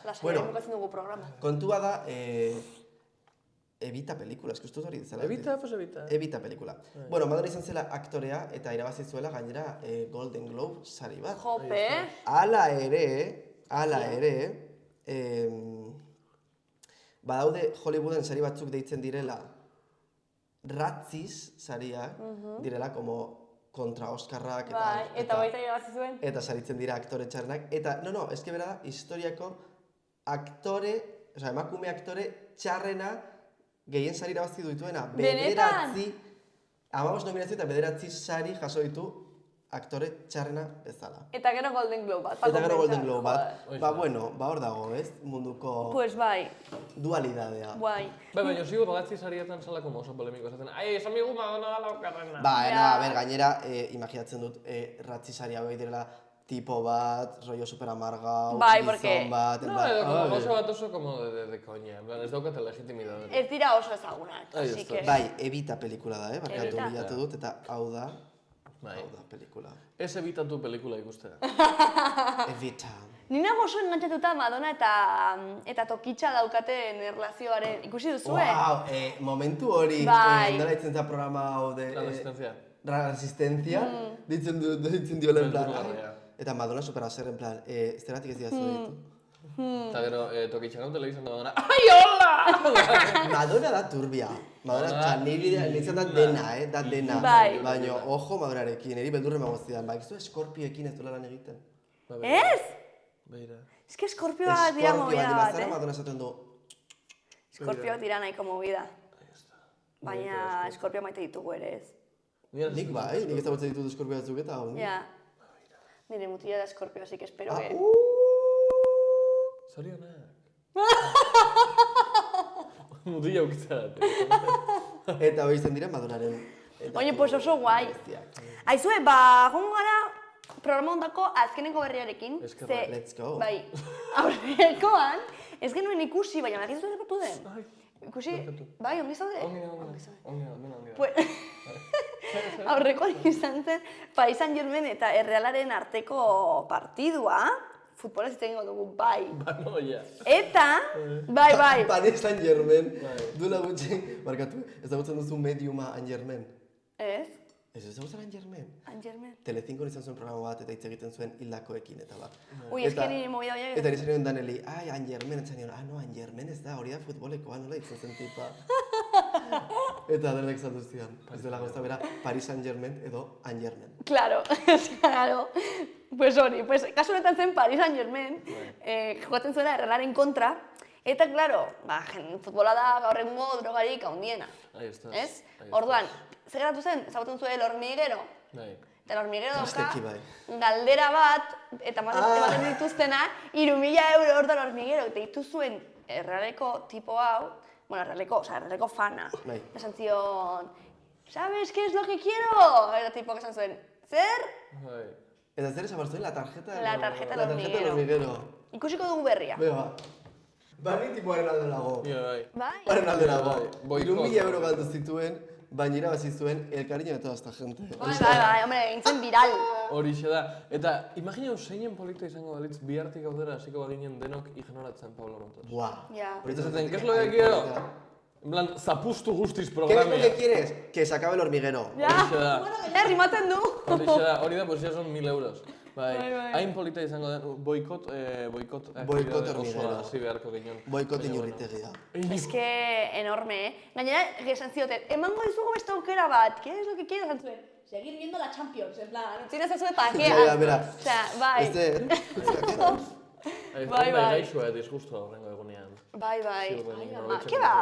[SPEAKER 1] Lasai bukatzen dugu programa.
[SPEAKER 2] Kontua da, Evita pelikula, eskustuz hori zela.
[SPEAKER 3] Evita, pues Evita.
[SPEAKER 2] Evita pelikula. Bueno, Madonna izan zela aktorea eta irabazi zuela gainera Golden Globe sari bat.
[SPEAKER 1] Jope!
[SPEAKER 2] Hala ere, badaude Hollywooden sari batzuk deitzen direla Razzies sariak, direla como kontra Oscarrak
[SPEAKER 1] eta baita irabazi zuen.
[SPEAKER 2] Eta saritzen dira aktore txarrenak. Eta, eske bera da, historiako emakume aktore txarrena gehien sari irabazi dituena.
[SPEAKER 1] Benetan?
[SPEAKER 2] 15 nominazio eta 9 sari jaso ditu aktore txarrena bezala.
[SPEAKER 1] Eta gero Golden Globe bat.
[SPEAKER 2] Eta gero Golden Globe bat. Bueno, hor dago, ez? Munduko
[SPEAKER 1] pues bai.
[SPEAKER 2] Dualidadea.
[SPEAKER 1] Bai.
[SPEAKER 3] Baina, zigur Razzi sarietan zela como oso polemiko esaten. Ai, esan bigu Madonna da laukarrena.
[SPEAKER 2] Gainera, imaginatzen dut, Razzi saria hori direla tipo bat, rollo super amargau, gizon bat...
[SPEAKER 3] No, edo oso bat oso como de coña, ez daukate legitimidade.
[SPEAKER 1] Ez dira oso ezagunak, así que...
[SPEAKER 2] Bai, Evita pelikula da, barkatu bilatu dut, eta hau da pelikula.
[SPEAKER 3] Ez Evita tu pelikula ikustea.
[SPEAKER 2] Evita.
[SPEAKER 1] Ni nago oso engantzatuta Madonna eta Tokitxa daukaten erlazioaren, ikusi duzue?
[SPEAKER 2] Momentu hori, nola ditzen za programa hau de...
[SPEAKER 3] La
[SPEAKER 2] Resistencia. Ditzen diola en plan... Eta Madonna superazer en plan, zeratik ez dira ditu.
[SPEAKER 3] Eta gero, Tokitxa gau telebizan da Madonna, ai, hola!
[SPEAKER 2] Madonna da turbia. Madonna, niri nintzen da dena, Baina, ojo Madonnarekin, eri beldurre magozidan. Egizu Scorpioekin ez duela lan egiten.
[SPEAKER 1] Ez?
[SPEAKER 3] Beira.
[SPEAKER 1] Ez que Scorpioa dira movida bat,
[SPEAKER 2] Scorpioa Madonna esaten du.
[SPEAKER 1] Scorpioa dira nahiko movida. Baina Scorpio maite ditugu ere ez.
[SPEAKER 2] Nik bai, nik ezagutzen ditut Scorpio batzuk eta honi.
[SPEAKER 1] Ja. Nire mutila da Scorpio, así que espero que...
[SPEAKER 3] Zorionak. Mutila ukitzarat.
[SPEAKER 2] Eta hori izan dira Madonnaren.
[SPEAKER 1] Oye, pues oso guai. Aizue, jongo gara programa ondako azkeneko berriarekin.
[SPEAKER 2] Let's go.
[SPEAKER 1] Bai, aurrekoan, ez genuen ikusi, baina nahi zuen erratu den. Ikusi, bai, ongi zaude? Ongi. Aurrekoan izan zen Paris Saint-Germain eta Errealaren arteko partidua. Futbolaz hitz egingo dugu, bai.
[SPEAKER 3] Banoia.
[SPEAKER 1] Eta, bai.
[SPEAKER 2] Paris Saint-Germain, duela gutxi, markatu, ezagutzen duzu mediuma Saint-Germain.
[SPEAKER 1] Ez?
[SPEAKER 2] Ez ezagutzen Saint-Germain?
[SPEAKER 1] Saint-Germain.
[SPEAKER 2] Telezinkon izan zuen programa bat eta hitz egiten zuen hildakoekin eta bat.
[SPEAKER 1] Ui, ez que nire movida horiek...
[SPEAKER 2] Eta nire zen Daneli, Saint-Germain, eta nion, no, Saint-Germain ez da, hori da futbolekoa, nola ditzen zen tipa. Eta denek zaldu zidan, ez dela gozta bera, Paris Saint-Germain edo Saint-Germain.
[SPEAKER 1] Claro, claro. Pues hori, kasu honetan zen Paris Saint-Germain, jokatzen zuela Errealaren kontra, eta, claro, futbola da gaur egungo drogarik handiena. Ez? Orduan, zer geratu zen, ezagutzen zuen El Hormiguero. Eta El Hormiguero dauka galdera bat, eta ematen dituztenak, 3.000 euro orduan El Hormiguero, eta ditu zuen Errealeko tipo hau, bueno, Errealeko fana. Esan zion, ¿sabes qué es lo que quiero? Eta tipo que esan zuen, zer?
[SPEAKER 2] Eta zer esan barzuen, la tarjeta
[SPEAKER 1] del hormiguero. Ikusiko dugu berria.
[SPEAKER 2] Bega. Bani tipoaren alde nago.
[SPEAKER 1] Bai.
[SPEAKER 2] Baren alde nago. 3.000 euro galdu zituen, baina irabazi zuen el cariño de toda esta gente.
[SPEAKER 1] Bai, hombre, egintzen viral.
[SPEAKER 3] Horixe da. Eta, imagina zeinen polita izango balitz bihartik gaudera hasiko baginen denok ignoratzen Pablo Motos.
[SPEAKER 2] Buah.
[SPEAKER 3] Horitzen zaten, ¿qué es lo que quiero? En plan, zapustu guztiz programia.
[SPEAKER 2] ¿Qué es lo que quieres? Que se acabe El Hormiguero.
[SPEAKER 3] Horixe da.
[SPEAKER 1] Rimatzen du.
[SPEAKER 3] Horixe da, hori da, pues ya son 1.000 euros. Bai, hain polita izango den, boikot
[SPEAKER 2] hormiguero.
[SPEAKER 3] Hasi beharko ginen.
[SPEAKER 2] Boikot inurritegia.
[SPEAKER 1] Es que enorme, Gainera, esan zioten, emango dizugu beste aukera bat, ¿qué es lo que quieres? Esan zuen, seguir viendo la Champions, en plan, tienes eso de paquea.
[SPEAKER 2] Bera.
[SPEAKER 1] O sea, bai. Bai.
[SPEAKER 3] Gaixoa disgustoa horrengo egunean.
[SPEAKER 1] Bai. Ai, ama. Ke ba?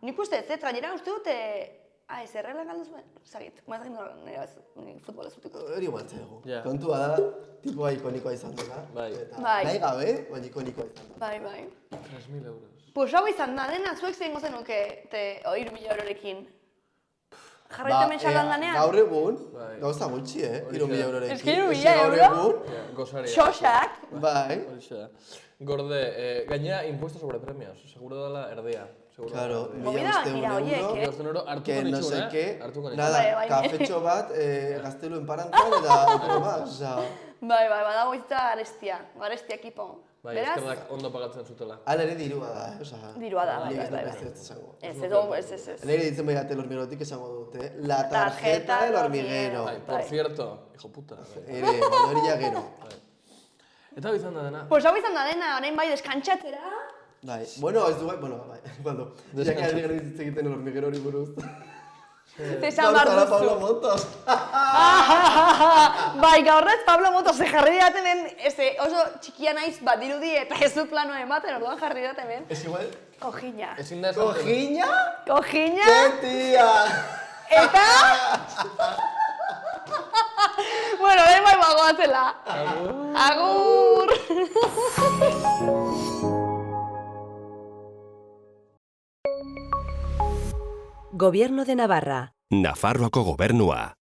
[SPEAKER 1] Nik uste ez, gainera uste dut, ez errela galdu zuen, zagit. Mazak nire futbola zutuko.
[SPEAKER 2] Hori gualtza egu. Kontua da, tipua ikonikoa izan dela.
[SPEAKER 3] Bai.
[SPEAKER 2] Nahi gabe, baina ikonikoa izan dela.
[SPEAKER 1] Bai.
[SPEAKER 3] 3.000 euros.
[SPEAKER 1] Pues hau izan da, dena, zuek zein zenuke, 3.000 eurorekin. Jarraitamen txalan danean?
[SPEAKER 2] Gaur egun, gauza gutxi, 3.000 eurorekin.
[SPEAKER 1] Ez que 3.000 euro?
[SPEAKER 3] Gozaria.
[SPEAKER 1] Xoxak.
[SPEAKER 2] Bai.
[SPEAKER 3] Gorde, gainera, impuestos sobre premios. Seguro dela erdia.
[SPEAKER 2] Claro,
[SPEAKER 1] Movida gira horiek,
[SPEAKER 2] que no sé qué, nada, kafetxo bat, gazteluen parantzan eta otro más, osea...
[SPEAKER 1] Bai, badago izta garestia ekipo.
[SPEAKER 3] Bai, eskerrak ondo pagatzen zutela.
[SPEAKER 2] Hala ere dirua da, osea...
[SPEAKER 1] Dirua da, bai. Ez.
[SPEAKER 2] Nire ditzen behirate el hormigerotik esango dute, la tarjeta del hormiguero.
[SPEAKER 3] Por cierto, hijo puta.
[SPEAKER 2] Ere, hori ja gero.
[SPEAKER 3] Eta hau izan da dena?
[SPEAKER 1] Pues hau izan da dena, orain bai deskantxatzera.
[SPEAKER 2] Bai, bueno, ez du bai, cuando ya que alguien dice egiten el hormiguero hori buruz.
[SPEAKER 1] Zesan bar duzu.
[SPEAKER 2] Pablo Motos.
[SPEAKER 1] Bai, gaurrez Pablo Motos jarri diat hemen, oso txikia naiz bat dirudi eta ez dut planoa ematen, orduan jarri diat hemen.
[SPEAKER 2] Ez igual?
[SPEAKER 1] Kojina.
[SPEAKER 2] Kojina?
[SPEAKER 1] Kojina?
[SPEAKER 2] Ke tia!
[SPEAKER 1] Eta... Bueno, orain bai bagoatzela. Agur!
[SPEAKER 4] Gobierno de Navarra.
[SPEAKER 5] Nafarroako gobernua.